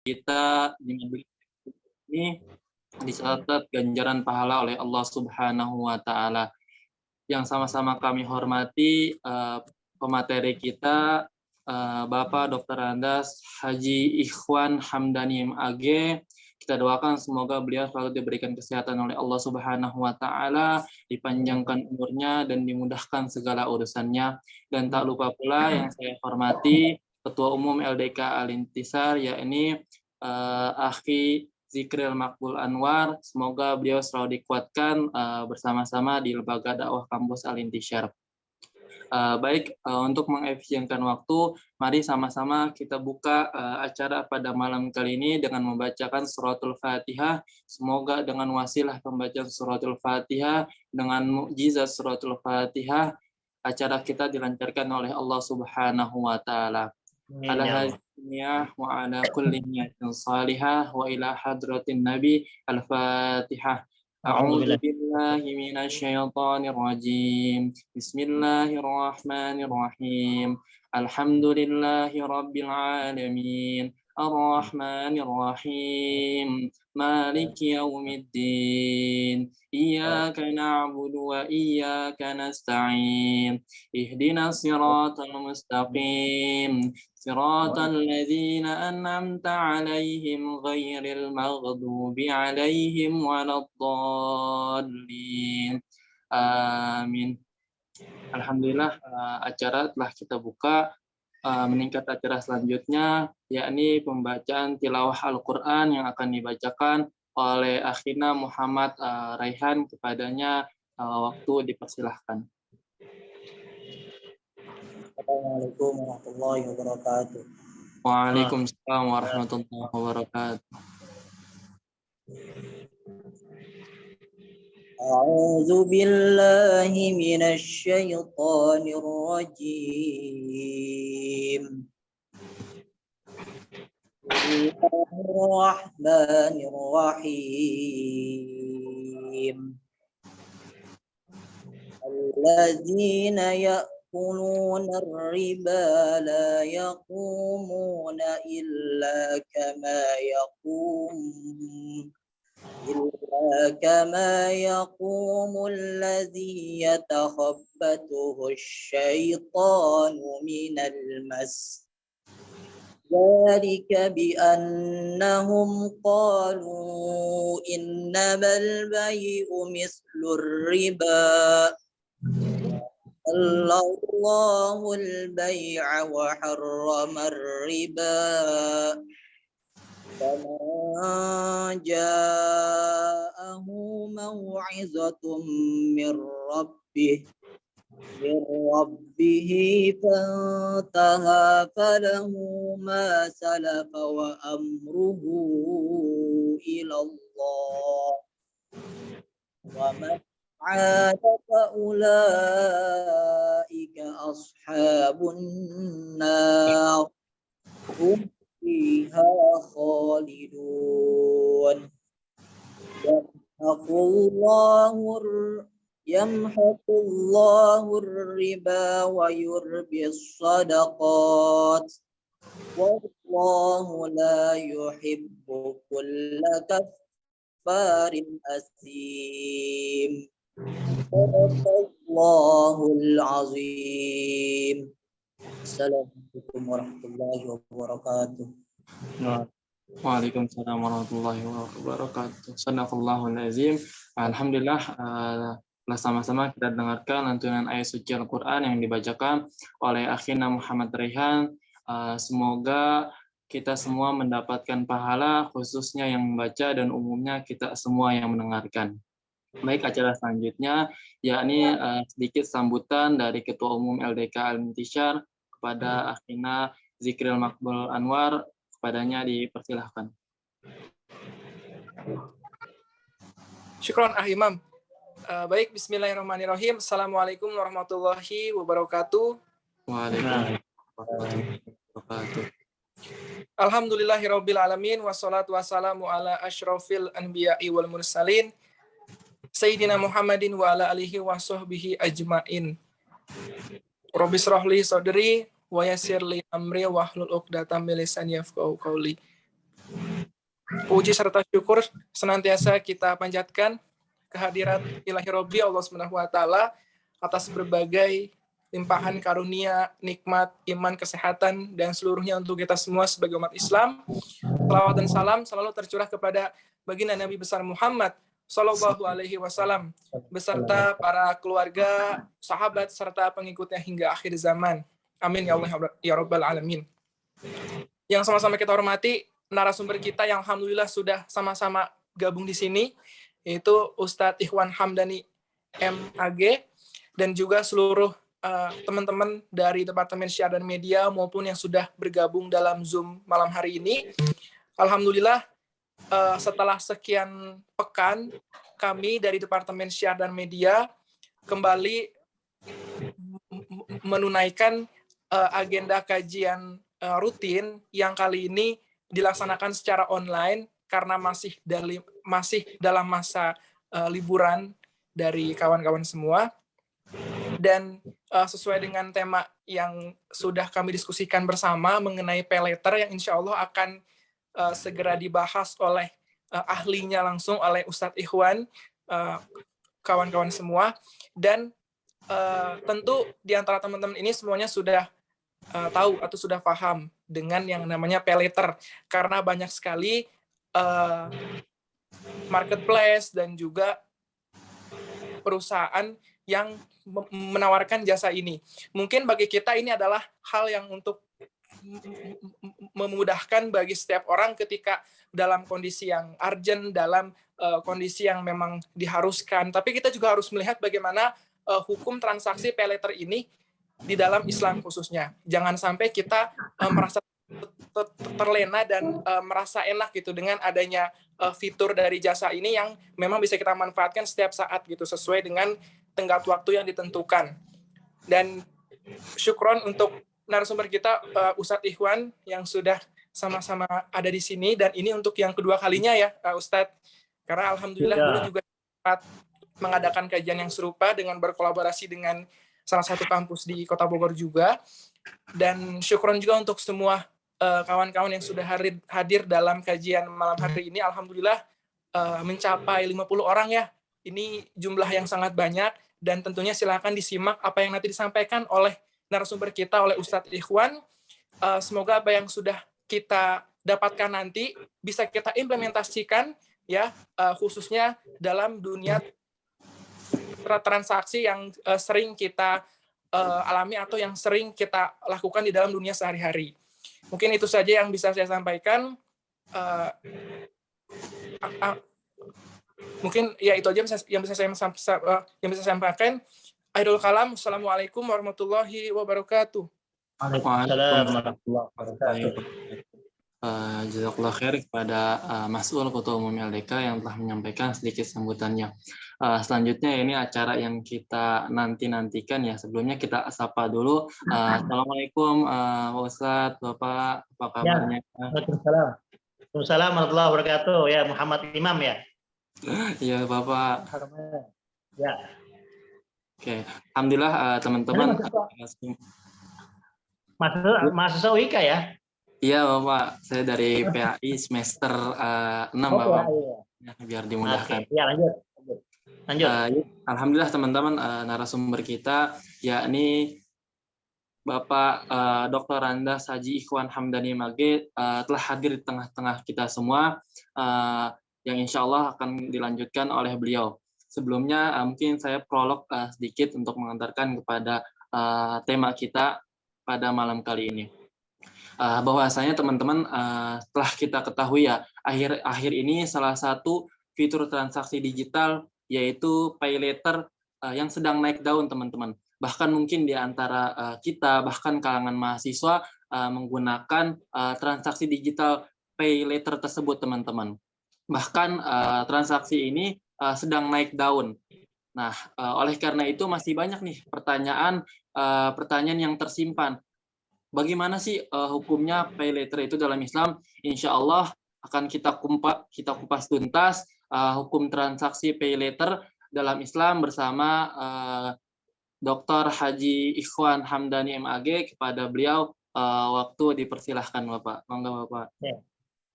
kita di majelis ini dicatat ganjaran pahala oleh Allah Subhanahu wa taala. Yang sama-sama kami hormati pemateri kita Bapak Dr. Andas Haji Ikhwan Hamdani MAG. Kita doakan semoga beliau selalu diberikan kesehatan oleh Allah Subhanahu wa taala, dipanjangkan umurnya dan dimudahkan segala urusannya. Dan tak lupa pula yang saya hormati Ketua Umum LDK Al-Intisar, yakni Akhi Zikril Makbul Anwar. Semoga beliau selalu dikuatkan bersama-sama di Lembaga Dakwah Kampus Al-Intisar. Baik, untuk mengefisienkan waktu, mari sama-sama kita buka acara pada malam kali ini dengan membacakan suratul Fatihah. Semoga dengan wasilah pembacaan suratul Fatihah, dengan mukjizat suratul Fatihah, acara kita dilancarkan oleh Allah Subhanahu wa taala. Ala hadhihi wa ala kulli niyatin salihah wa ila hadratin nabi al-Fatihah. أعوذ بالله من الشيطان الرجيم بسم الله الرحمن الرحيم الحمد لله رب العالمين الرحمن الرحيم مالك يوم الدين إياك نعبد وإياك نستعين اهدنا الصراط المستقيم صراط الذين أنعمت عليهم غير المغضوب عليهم ولا الضالين آمين. Alhamdulillah acara telah kita buka. Meningkat acara selanjutnya yakni pembacaan tilawah Al-Quran yang akan dibacakan oleh Akhina Muhammad Raihan. Kepadanya waktu dipersilahkan. Assalamualaikum warahmatullahi wabarakatuh. Waalaikumsalam warahmatullahi wabarakatuh. A'udzu billahi minasy syaithanir rajim. Bismillahirrahmanirrahim. Alladzina ya'kuluna ar-riba la yaqumuna illa kama yaqumu alladhi yatakhabbathu asy-syaitanu minal mas. Dzalika bi annahum qalu innamal bay'u mislur riba. Allahu al-bay'a wa harrama ar-riba. فَمَنْ جَاءَهُ مَوْعِظَةٌ مِّن رَّبِّهِ فَانتَهَى فَلَهُ مَا سَلَفَ وَأَمْرُهُ إِلَى اللَّهِ وَمَنْ عَادَ فَأُولَئِكَ أَصْحَابُ النَّارِ هُمْ fiha khalidun. Yamhaqullahu riba wa yurbis sadaqat. Wallahu la yuhibbu kulla kaffarin asim. Sadaqallahul azim. Assalamualaikum warahmatullahi wabarakatuh. Waalaikumsalam warahmatullahi wabarakatuh. Sadaqallahul azim. Alhamdulillah, telah sama-sama kita dengarkan lantunan ayat suci Al-Quran yang dibacakan oleh Akhina Muhammad Raihan. Semoga kita semua mendapatkan pahala, khususnya yang membaca dan umumnya kita semua yang mendengarkan. Baik, acara selanjutnya yakni sedikit sambutan dari Ketua Umum LDK Al-Intisar kepada Akhina Zikril Makbul Anwar. Kepadanya dipersilahkan. Syukron Imam. Baik, bismillahirrahmanirrahim. Assalamualaikum warahmatullahi wabarakatuh. Waalaikumsalam warahmatullahi wabarakatuh. Alhamdulillahirabbil alamin wassalatu wassalamu ala asyrafil anbiya'i wal mursalin Sayyidina Muhammadin wa ala alihi wa sahbihi ajmain. Rabbi shrah li sadri wa yassir li amri wahlul 'uqdatam min lisani yafqahu qawli. Puji serta syukur senantiasa kita panjatkan kehadirat Ilahi Robbi Allah Subhanahu wa taala atas berbagai limpahan karunia, nikmat, iman, kesehatan dan seluruhnya untuk kita semua sebagai umat Islam. Salawat dan salam selalu tercurah kepada baginda Nabi besar Muhammad Sallallahu Alaihi Wasallam beserta para keluarga, sahabat serta pengikutnya hingga akhir zaman. Amin ya Allah ya Rabbal Alamin. Yang sama-sama kita hormati narasumber kita yang alhamdulillah sudah sama-sama gabung di sini, yaitu Ustadz Ikhwan Hamdani MAG dan juga seluruh teman-teman dari Departemen Syiar dan Media maupun yang sudah bergabung dalam Zoom malam hari ini. Alhamdulillah setelah sekian pekan kami dari Departemen Syiar dan Media kembali menunaikan agenda kajian rutin yang kali ini dilaksanakan secara online karena masih dalam masa liburan dari kawan-kawan semua. Dan sesuai dengan tema yang sudah kami diskusikan bersama mengenai pay letter yang insya Allah akan segera dibahas oleh ahlinya langsung oleh Ustadz Ikhwan, kawan-kawan semua. Dan tentu di antara teman-teman ini semuanya sudah tahu atau sudah paham dengan yang namanya pay letter karena banyak sekali marketplace dan juga perusahaan yang menawarkan jasa ini. Mungkin bagi kita ini adalah hal yang untuk memudahkan bagi setiap orang ketika dalam kondisi yang urgent, dalam kondisi yang memang diharuskan. Tapi kita juga harus melihat bagaimana hukum transaksi pay letter ini di dalam Islam khususnya. Jangan sampai kita merasa terlena dan merasa enak gitu dengan adanya fitur dari jasa ini yang memang bisa kita manfaatkan setiap saat gitu sesuai dengan tenggat waktu yang ditentukan. Dan syukron untuk narasumber kita Ustadz Ikhwan yang sudah sama-sama ada di sini dan ini untuk yang kedua kalinya ya Ustadz, karena alhamdulillah dulu juga sempat mengadakan kajian yang serupa dengan berkolaborasi dengan salah satu kampus di Kota Bogor juga. Dan syukron juga untuk semua kawan-kawan yang sudah hadir dalam kajian malam hari ini. Alhamdulillah mencapai 50 orang ya. Ini jumlah yang sangat banyak dan tentunya silakan disimak apa yang nanti disampaikan oleh narasumber kita, oleh Ustadz Ikhwan. Semoga apa yang sudah kita dapatkan nanti bisa kita implementasikan ya, khususnya dalam dunia transaksi yang sering kita alami atau yang sering kita lakukan di dalam dunia sehari-hari. Mungkin itu saja yang bisa saya sampaikan. Mungkin ya itu aja yang bisa saya sampaikan. Akhirul kalam. Assalamualaikum warahmatullahi wabarakatuh. Waalaikumsalam warahmatullahi wabarakatuh. Jazakallah khair kepada Mas'ul Ketua Umum LDK yang telah menyampaikan sedikit sambutannya. Selanjutnya ini acara yang kita nantikan ya. Sebelumnya kita sapa dulu. Assalamualaikum Pak Ustadz, Bapak, apa kabarnya? Waalaikumsalam. Waalaikumsalam warahmatullahi wabarakatuh. Ya Muhammad Imam ya. Iya Bapak. Ya. Oke, alhamdulillah teman-teman. Mahasiswa UIK ya? Iya Bapak, saya dari PAI semester 6 Bapak. Ya, biar dimudahkan. Ya lanjut. Alhamdulillah teman-teman, narasumber kita yakni Bapak Dr. Andas Haji Ikhwan Hamdani Mage telah hadir di tengah-tengah kita semua yang insya Allah akan dilanjutkan oleh beliau. Sebelumnya mungkin saya prolog sedikit untuk mengantarkan kepada tema kita pada malam kali ini. Bahwasanya teman-teman telah kita ketahui ya, akhir ini salah satu fitur transaksi digital yaitu pay letter yang sedang naik daun teman-teman. Bahkan mungkin di antara kita, bahkan kalangan mahasiswa menggunakan transaksi digital pay letter tersebut teman-teman. Bahkan transaksi ini sedang naik daun. Nah, oleh karena itu masih banyak nih pertanyaan yang tersimpan. Bagaimana sih hukumnya pay letter itu dalam Islam? Insya Allah akan kita kupas tuntas hukum transaksi pay letter dalam Islam bersama Dr. Haji Ikhwan Hamdani MAG. Kepada beliau waktu dipersilahkan Bapak. Monggo Bapak.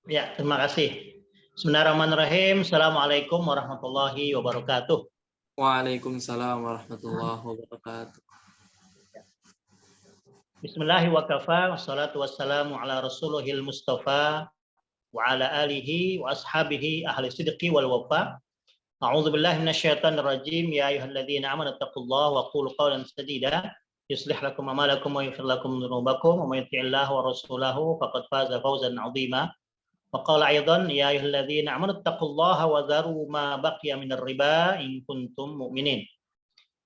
Ya, terima kasih. Bismillahirrahmanirrahim. Assalamualaikum warahmatullahi wabarakatuh. Waalaikumsalam warahmatullahi wabarakatuh. Bismillahi wa kafa, wassalatu wassalamu ala rasulihil mustafa wa ala alihi wa ashabihi ahli sidqi wal wafa. A'udzu billahi minasyaitonir rajim. Ya ayyuhalladzina amanu taqullaha wa qulu qawlan sadida yuslih lakum a'malakum wa yaghfir lakum dzunubakum wa may yuti'illaha wa rasulahu faqad faza fawzan 'azima. Wa qala aidan ya ayyuhalladzina amanu taqullaha wa dharu ma baqiya minar riba in kuntum mu'minin.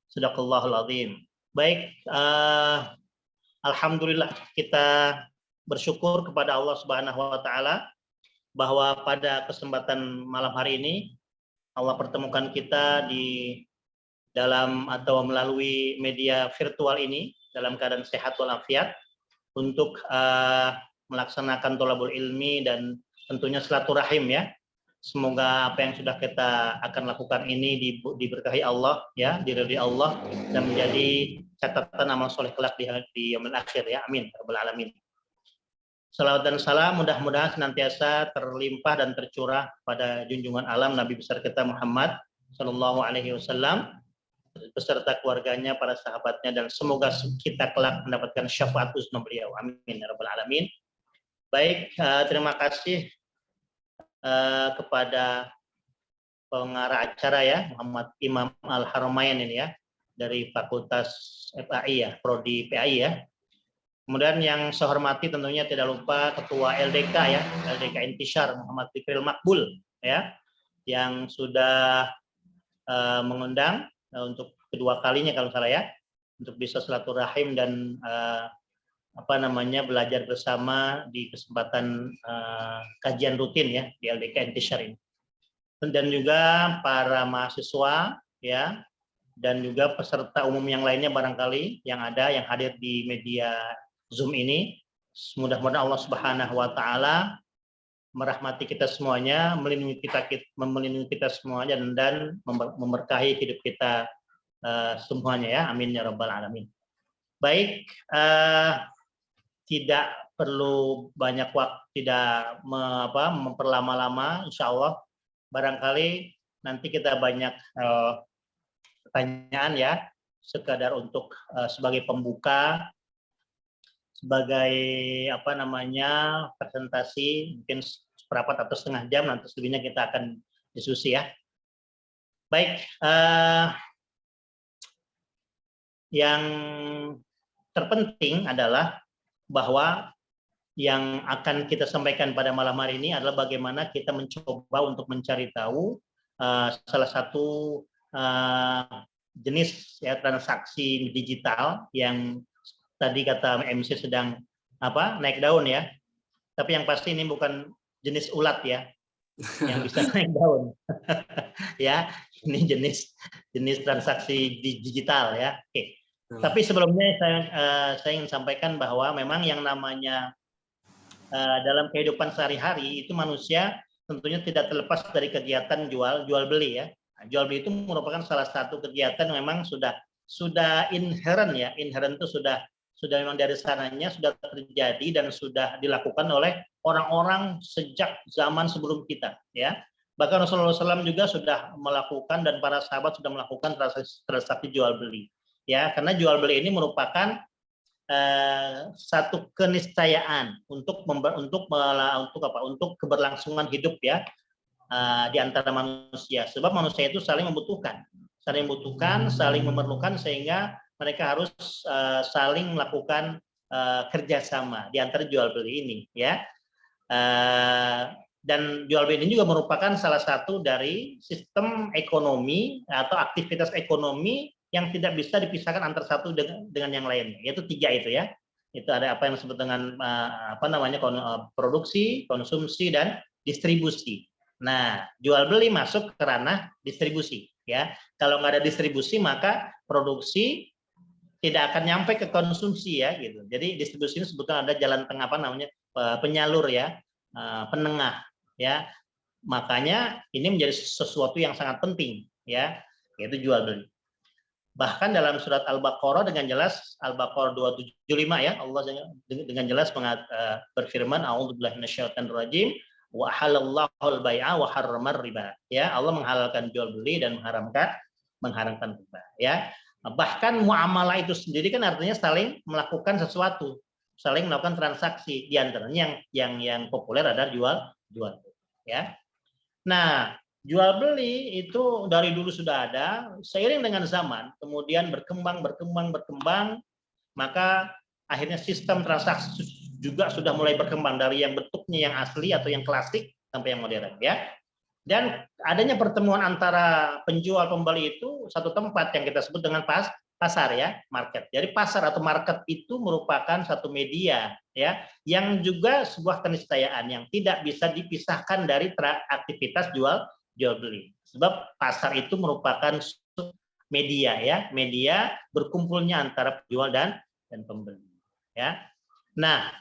Shadaqallahul azim. Baik, alhamdulillah kita bersyukur kepada Allah Subhanahu wa taala bahwa pada kesempatan malam hari ini Allah pertemukan kita di dalam atau melalui media virtual ini dalam keadaan sehat walafiat untuk melaksanakan thalabul ilmi dan tentunya silaturahim ya. Semoga apa yang sudah kita akan lakukan ini diberkahi Allah ya, diridhai Allah dan menjadi catatan amal soleh kelak di yaumil akhir ya. Amin ya rabbal alamin. Salawat dan salam mudah-mudahan senantiasa terlimpah dan tercurah pada junjungan alam Nabi besar kita Muhammad Shallallahu Alaihi Wasallam beserta keluarganya, para sahabatnya, dan semoga kita kelak mendapatkan syafaat husna beliau. Amin ya rabbal alamin. Baik, terima kasih kepada pengarah acara ya, Muhammad Imam Al-Haramain ini ya, dari Fakultas FAI ya, Prodi PAI ya. Kemudian yang saya hormati tentunya tidak lupa Ketua LDK ya, LDK Intisyar Muhammad Fikril Makbul ya, yang sudah mengundang untuk kedua kalinya kalau salah ya, untuk bisa silaturahim dan belajar bersama di kesempatan kajian rutin ya di LDK Intisyar ini. Dan juga para mahasiswa ya, dan juga peserta umum yang lainnya barangkali yang hadir di media Zoom ini. Mudah-mudahan Allah Subhanahu wa taala merahmati kita semuanya, melindungi kita semuanya dan memberkahi hidup kita semuanya ya. Amin ya rabbal alamin. Baik, tidak perlu banyak waktu, tidak memperlama-lama, insya Allah barangkali nanti kita banyak pertanyaan ya, sekadar untuk sebagai pembuka, sebagai presentasi mungkin seperempat atau setengah jam, nanti selebihnya kita akan diskusi ya. Baik, yang terpenting adalah bahwa yang akan kita sampaikan pada malam hari ini adalah bagaimana kita mencoba untuk mencari tahu salah satu jenis ya transaksi digital yang tadi kata MC sedang naik daun ya. Tapi yang pasti ini bukan jenis ulat ya yang bisa naik daun. Ya, ini jenis transaksi digital ya. Oke. Tapi sebelumnya saya ingin sampaikan bahwa memang yang namanya dalam kehidupan sehari-hari itu manusia tentunya tidak terlepas dari kegiatan jual beli ya. Jual beli itu merupakan salah satu kegiatan yang memang sudah inherent ya. Inherent itu sudah memang dari sananya sudah terjadi dan sudah dilakukan oleh orang-orang sejak zaman sebelum kita ya. Bahkan Rasulullah SAW juga sudah melakukan dan para sahabat sudah melakukan transaksi jual beli ya, karena jual beli ini merupakan satu keniscayaan untuk keberlangsungan hidup ya di antara manusia, sebab manusia itu saling membutuhkan, saling memerlukan, sehingga mereka harus saling melakukan kerjasama di antara jual beli ini ya. Dan jual beli ini juga merupakan salah satu dari sistem ekonomi atau aktivitas ekonomi yang tidak bisa dipisahkan antara satu dengan yang lainnya, yaitu tiga itu ya. Itu ada apa yang disebut dengan produksi, konsumsi, dan distribusi. Nah, jual beli masuk ke ranah distribusi ya. Kalau nggak ada distribusi maka produksi tidak akan nyampe ke konsumsi ya gitu. Jadi distribusi ini sebetulnya ada jalan tengah penyalur ya, penengah ya. Makanya ini menjadi sesuatu yang sangat penting ya, yaitu jual beli. Bahkan dalam surat Al-Baqarah dengan jelas, Al-Baqarah 275 ya, Allah dengan jelas berfirman, a'udzubillahi minasyaitonir rajim, wa halallahu al-bai'a wa harramar riba. Ya, Allah menghalalkan jual beli dan mengharamkan riba, ya. Bahkan muamalah itu sendiri kan artinya saling melakukan sesuatu, saling melakukan transaksi. Di antaranya yang populer adalah jual ya. Nah, jual beli itu dari dulu sudah ada, seiring dengan zaman kemudian berkembang, maka akhirnya sistem transaksi juga sudah mulai berkembang dari yang bentuknya yang asli atau yang klasik sampai yang modern, ya. Dan adanya pertemuan antara penjual pembeli itu satu tempat yang kita sebut dengan pasar, ya, market. Jadi pasar atau market itu merupakan satu media, ya, yang juga sebuah keniscayaan yang tidak bisa dipisahkan dari aktivitas jual beli. Sebab pasar itu merupakan media, ya, media berkumpulnya antara penjual dan pembeli, ya. Nah,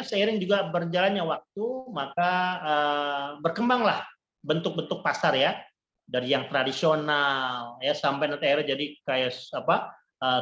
seiring juga berjalannya waktu, maka berkembanglah bentuk-bentuk pasar, ya, dari yang tradisional, ya, sampai nanti akhirnya jadi kayak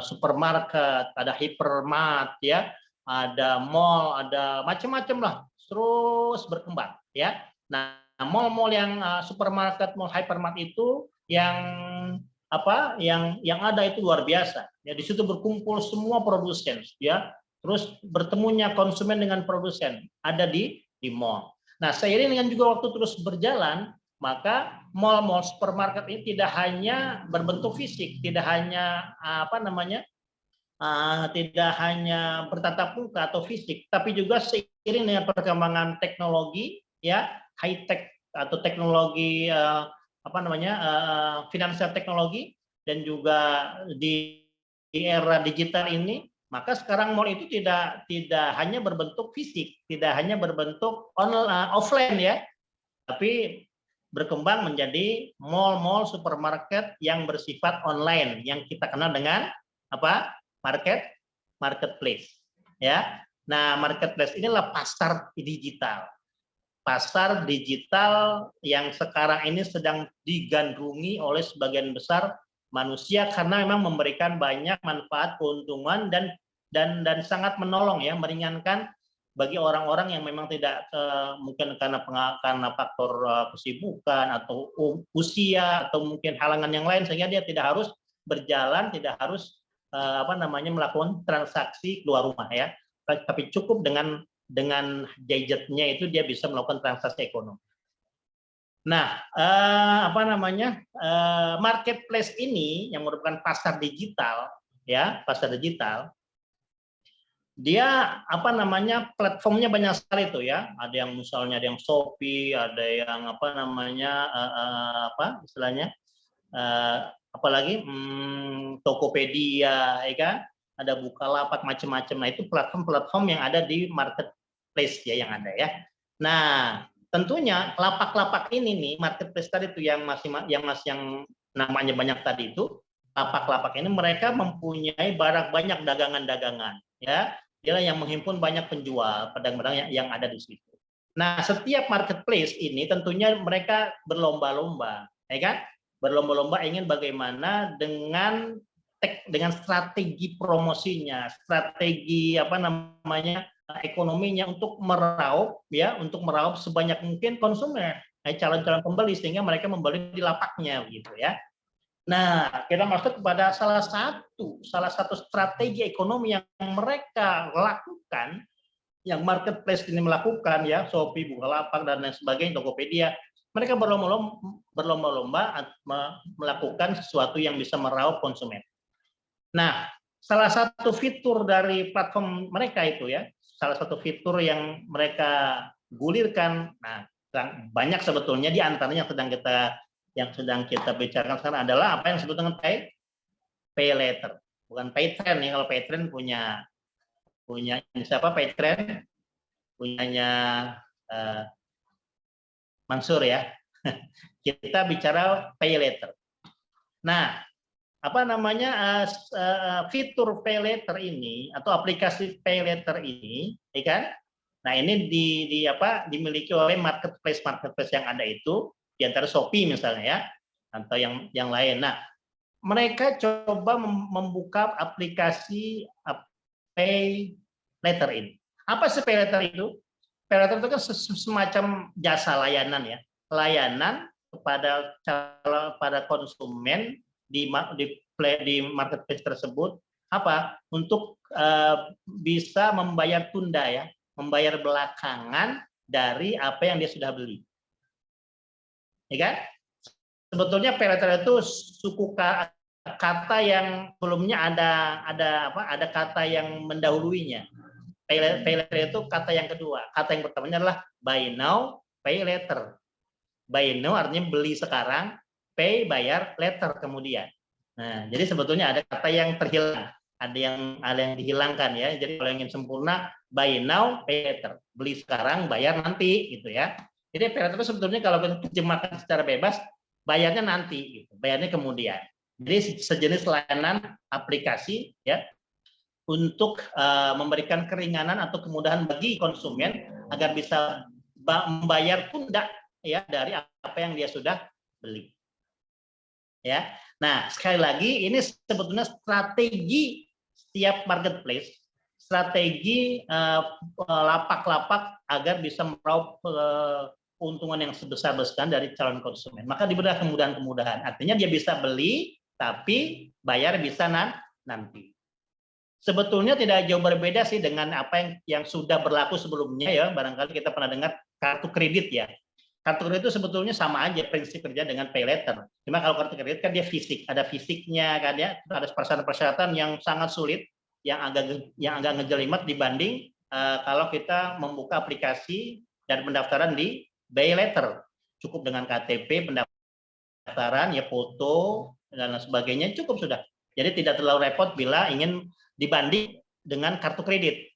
supermarket, ada hypermart, ya, ada mall, ada macam-macam lah, terus berkembang, ya. Nah, mall-mall yang supermarket, mall hypermart itu yang ada itu luar biasa, ya. Di situ berkumpul semua produsen, ya. Terus bertemunya konsumen dengan produsen ada di mall. Nah, seiring dengan juga waktu terus berjalan, maka mall-mall supermarket ini tidak hanya berbentuk fisik, tidak hanya tidak hanya bertatap muka atau fisik, tapi juga seiring dengan perkembangan teknologi, ya, high tech atau teknologi finansial teknologi, dan juga di era digital ini, maka sekarang mall itu tidak hanya berbentuk fisik, tidak hanya berbentuk offline, ya, tapi berkembang menjadi mall-mall supermarket yang bersifat online yang kita kenal dengan marketplace, ya. Nah, marketplace inilah pasar digital. Pasar digital yang sekarang ini sedang digandrungi oleh sebagian besar manusia karena memang memberikan banyak manfaat, keuntungan, dan sangat menolong, ya, meringankan bagi orang-orang yang memang tidak mungkin karena faktor kesibukan atau usia atau mungkin halangan yang lain, sehingga dia tidak harus berjalan, tidak harus melakukan transaksi keluar rumah, ya, tapi cukup dengan gadgetnya itu dia bisa melakukan transaksi ekonomi. Nah, marketplace ini yang merupakan pasar digital, ya, pasar digital, dia platformnya banyak sekali tuh, ya. Ada yang misalnya ada yang Shopee, ada yang apalagi Tokopedia, ya kan, ada Bukalapak, macam-macam. Nah, itu platform-platform yang ada di marketplace, ya, yang ada, ya. Nah, tentunya lapak-lapak ini nih, marketplace tadi itu yang namanya banyak tadi itu, lapak-lapak ini mereka mempunyai banyak dagangan-dagangan, ya. Dia yang menghimpun banyak penjual pedang-pedang yang ada di situ. Nah, setiap marketplace ini tentunya mereka berlomba-lomba, ya kan? Berlomba-lomba ingin bagaimana dengan strategi promosinya, strategi ekonominya untuk meraup, ya, untuk meraup sebanyak mungkin konsumen, calon-calon pembeli, sehingga mereka membeli di lapaknya, gitu, ya. Nah, kita masuk kepada salah satu strategi ekonomi yang mereka lakukan, yang marketplace ini melakukan, ya, Shopee, Bukalapak, dan lain sebagainya, Tokopedia. Mereka berlomba-lomba melakukan sesuatu yang bisa meraup konsumen. Nah, salah satu fitur dari platform mereka itu, ya, salah satu fitur yang mereka gulirkan, nah, banyak sebetulnya, di antaranya yang sedang kita bicarakan sekarang adalah apa yang disebut dengan pay later, bukan pay trend, ya. Kalau pay trend punya siapa? Pay trend punyanya Mansur, ya. Kita bicara pay later. Nah, fitur pay later ini atau aplikasi pay later ini, ya kan? Nah, ini dimiliki oleh marketplace yang ada itu, di antara Shopee misalnya, ya, atau yang lain. Nah, mereka coba membuka aplikasi pay later ini. Apa sih pay later itu? pay letter itu kan semacam jasa layanan ya, layanan pada konsumen di marketplace tersebut apa untuk bisa membayar tunda ya, membayar belakangan dari apa yang dia sudah beli, ya kan? Sebetulnya pay letter itu suku kata yang sebelumnya ada kata yang mendahuluinya. Pay letter itu kata yang kedua. Kata yang pertamanya adalah buy now, pay later. Buy now artinya beli sekarang, pay bayar later kemudian. Nah, jadi sebetulnya ada kata yang terhilang, ada yang dihilangkan ya. Jadi kalau ingin sempurna, buy now, pay later. Beli sekarang, bayar nanti gitu ya. Jadi pay letter itu sebetulnya kalau kita terjemahkan secara bebas, bayarnya nanti, gitu. Bayarnya kemudian. Jadi sejenis layanan aplikasi ya untuk memberikan keringanan atau kemudahan bagi konsumen agar bisa membayar tunda ya dari apa yang dia sudah beli. Ya. Nah, sekali lagi ini sebetulnya strategi setiap marketplace, strategi lapak-lapak agar bisa meraup keuntungan yang sebesar-besaran dari calon konsumen. Maka diberikan kemudahan-kemudahan. Artinya dia bisa beli, tapi bayar bisa nanti. Sebetulnya tidak jauh berbeda sih dengan apa yang sudah berlaku sebelumnya ya. Barangkali kita pernah dengar kartu kredit ya. Kartu kredit itu sebetulnya sama aja prinsip kerja dengan pay letter. Cuma kalau kartu kredit kan dia fisik, ada fisiknya kan ya, ada persyaratan-persyaratan yang sangat sulit, yang agak ngejelimet dibanding kalau kita membuka aplikasi dan pendaftaran di pay letter. Cukup dengan KTP, pendaftaran, ya foto dan sebagainya cukup sudah. Jadi tidak terlalu repot bila ingin dibanding dengan kartu kredit.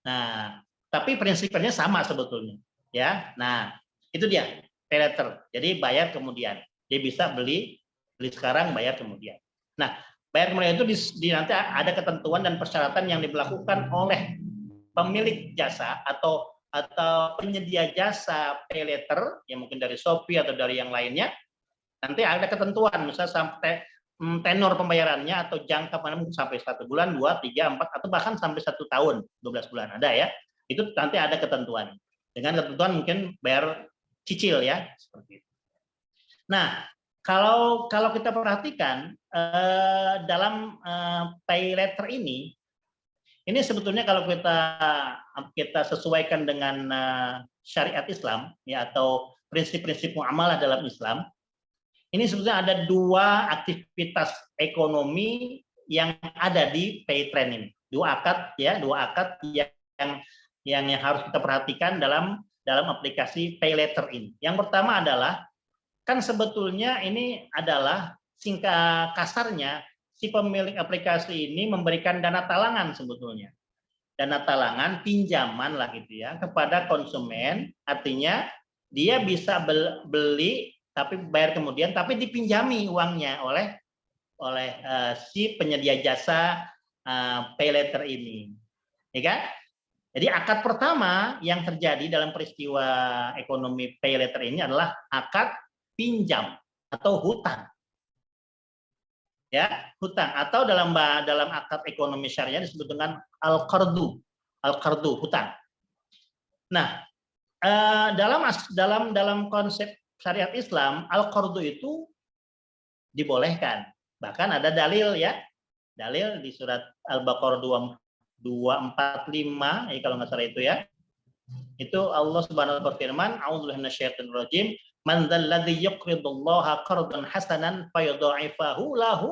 Nah, tapi prinsipnya sama sebetulnya, ya. Nah, itu dia pay letter. Jadi bayar kemudian. Dia bisa beli sekarang, bayar kemudian. Nah, bayar kemudian itu nanti ada ketentuan dan persyaratan yang diberlakukan oleh pemilik jasa atau penyedia jasa pay letter yang mungkin dari Shopee atau dari yang lainnya. Nanti ada ketentuan, misalnya sampai tenor pembayarannya atau jangka mungkin sampai 1 bulan, 2, 3, 4, atau bahkan sampai 1 tahun, 12 bulan ada ya. Itu nanti ada ketentuan. Dengan ketentuan mungkin bayar cicil ya, seperti itu. Nah, kalau kita perhatikan dalam pay letter ini sebetulnya kalau kita sesuaikan dengan syariat Islam ya atau prinsip-prinsip muamalah dalam Islam. Ini sebetulnya ada 2 aktivitas ekonomi yang ada di pay trend ini. 2 akad yang harus kita perhatikan dalam aplikasi pay letter ini. Yang pertama adalah kan sebetulnya ini adalah singkat kasarnya si pemilik aplikasi ini memberikan dana talangan sebetulnya. Dana talangan pinjaman lah gitu ya kepada konsumen, artinya dia bisa beli tapi bayar kemudian, tapi dipinjami uangnya oleh si penyedia jasa pay letter ini, ya kan? Jadi akad pertama yang terjadi dalam peristiwa ekonomi pay letter ini adalah akad pinjam atau hutang, ya hutang atau dalam akad ekonomi syariah disebut dengan al-qardu hutang. Nah, dalam konsep syariat Islam, al-qardu itu dibolehkan. Bahkan ada dalil ya. Dalil di surat Al-Baqarah 245 kalau nggak salah itu ya. Itu Allah Subhanahu wa taala berfirman, "A'udzubillahi minasyaitonir rajim, man dzalladzi yuqridullaha qardan hasanan fayudha'ifahu lahu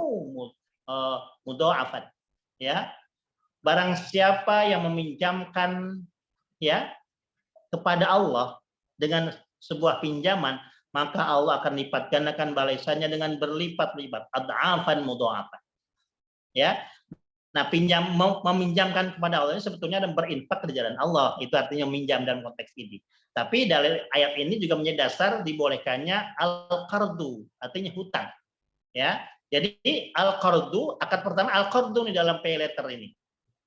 mudha'afan." Ya. Barang siapa yang meminjamkan ya kepada Allah dengan sebuah pinjaman, maka Allah akan lipat gandakan balasannya dengan berlipat-lipat, ad'afan mudha'afan. Ya. Nah, meminjamkan kepada Allah ini sebetulnya dan berinfak di jalan Allah. Itu artinya meminjam dalam konteks ini. Tapi dalil ayat ini juga menjadi dasar dibolehkannya al-qardu, artinya hutang. Ya. Jadi al-qardu, akad pertama al-qardu di dalam pay letter ini.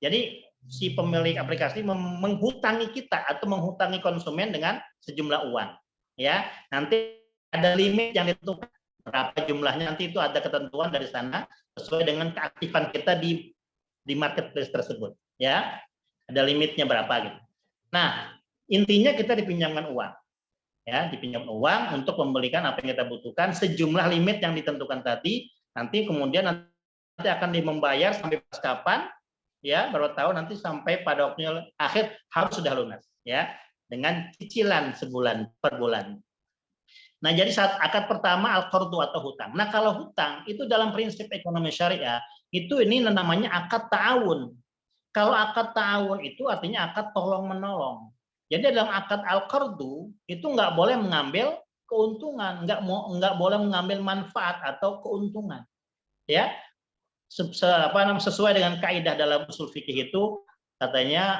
Jadi si pemilik aplikasi menghutangi kita atau menghutangi konsumen dengan sejumlah uang. Ya, nanti ada limit yang ditentukan berapa jumlahnya, nanti itu ada ketentuan dari sana sesuai dengan keaktifan kita di marketplace tersebut. Ya, ada limitnya berapa gitu. Nah, intinya kita dipinjamkan uang. Ya, dipinjamkan uang untuk membelikan apa yang kita butuhkan, sejumlah limit yang ditentukan tadi, nanti kemudian nanti akan membayar sampai pas kapan, ya, berapa tahun, nanti sampai pada waktunya akhir harus sudah lunas, ya, dengan cicilan sebulan per bulan. Nah, jadi saat akad pertama al-qardu atau hutang. Nah, kalau hutang itu dalam prinsip ekonomi syariah itu ini namanya akad ta'awun. Kalau akad ta'awun itu artinya akad tolong menolong. Jadi dalam akad al-qardu itu nggak boleh mengambil keuntungan, nggak boleh mengambil manfaat atau keuntungan. Ya, sesuai dengan kaidah dalam usul fikih itu katanya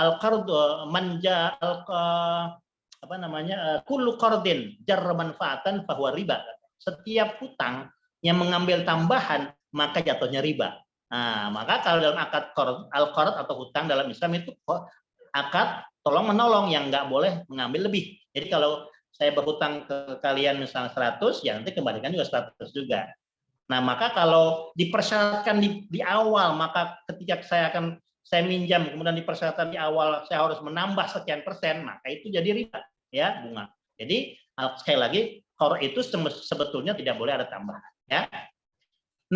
al-qardu manja apa namanya kullu qardin jarra manfaatan fahuwa riba. Setiap hutang yang mengambil tambahan maka jatuhnya riba. Nah, maka kalau dalam akad al-qard atau hutang dalam Islam itu akad tolong menolong yang nggak boleh mengambil lebih. Jadi kalau saya berhutang ke kalian misalnya 100, ya nanti kembalikan juga 100 juga. Nah, maka kalau dipersyaratkan di awal, maka ketika saya minjam, kemudian dipersyaratkan di awal saya harus menambah sekian persen, maka itu jadi riba, ya, bunga. Jadi sekali lagi, qard itu sebetulnya tidak boleh ada tambahan, ya.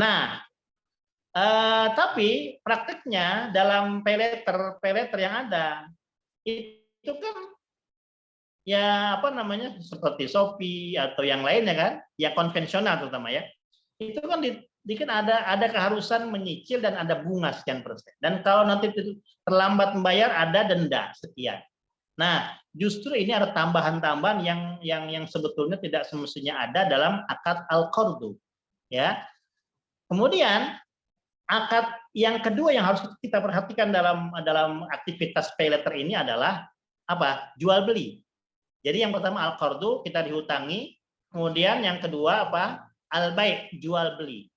Nah, tapi prakteknya dalam pay-later yang ada itu kan ya apa namanya seperti Shopee atau yang lainnya kan, yang konvensional terutama ya. Itu kan kan ada keharusan menyicil dan ada bunga sekian persen. Dan kalau nanti terlambat membayar ada denda sekian. Nah, justru ini ada tambahan-tambahan yang sebetulnya tidak semestinya ada dalam akad al-qardu. Ya. Kemudian akad yang kedua yang harus kita perhatikan dalam aktivitas pay later ini adalah apa? Jual beli. Jadi yang pertama al-qardu, kita dihutangi. Kemudian yang kedua apa? Al-bai', jual beli.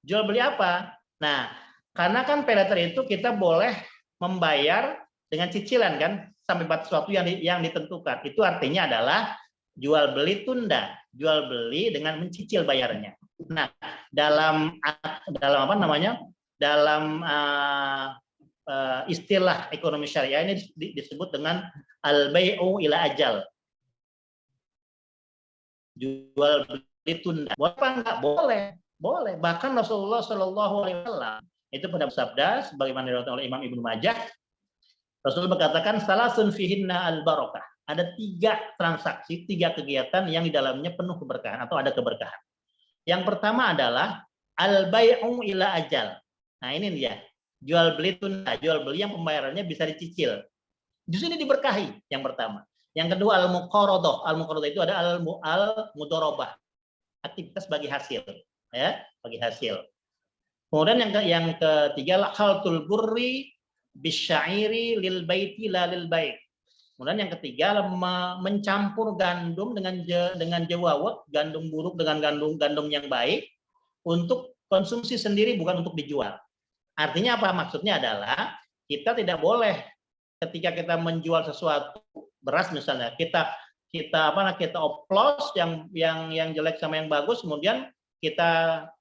Jual beli apa? Nah, karena kan pay later itu kita boleh membayar dengan cicilan kan sampai batas waktu yang ditentukan. Itu artinya adalah jual beli tunda, jual beli dengan mencicil bayarnya. Nah, dalam apa namanya? Dalam istilah ekonomi syariah ini disebut dengan al-bai'u ila ajal. Jual beli tunda. Boleh apa enggak? Boleh. Boleh. Bahkan Rasulullah Shallallahu Alaihi Wasallam itu pada bersabda, sebagaimana diriwayatkan oleh Imam Ibnu Majah, Rasul berkatakan salasun fihinna al-barakah. Ada 3 transaksi, 3 kegiatan yang di dalamnya penuh keberkahan atau ada keberkahan. Yang pertama adalah al-bai'u ila ajal. Nah, ini dia. Jual beli tunda, jual beli yang pembayarannya bisa dicicil. Justru ini diberkahi yang pertama. Yang kedua al-muqaradah. Al-muqaradah itu ada al-mudharabah. Aktivitas bagi hasil, ya, bagi hasil. Kemudian yang ketiga khaltul burri bisyairi lil baiti la lil bait. Kemudian yang ketiga mencampur gandum dengan jawawat, gandum buruk dengan gandum yang baik untuk konsumsi sendiri bukan untuk dijual. Artinya apa? Maksudnya adalah kita tidak boleh ketika kita menjual sesuatu beras misalnya kita oplos yang jelek sama yang bagus, kemudian kita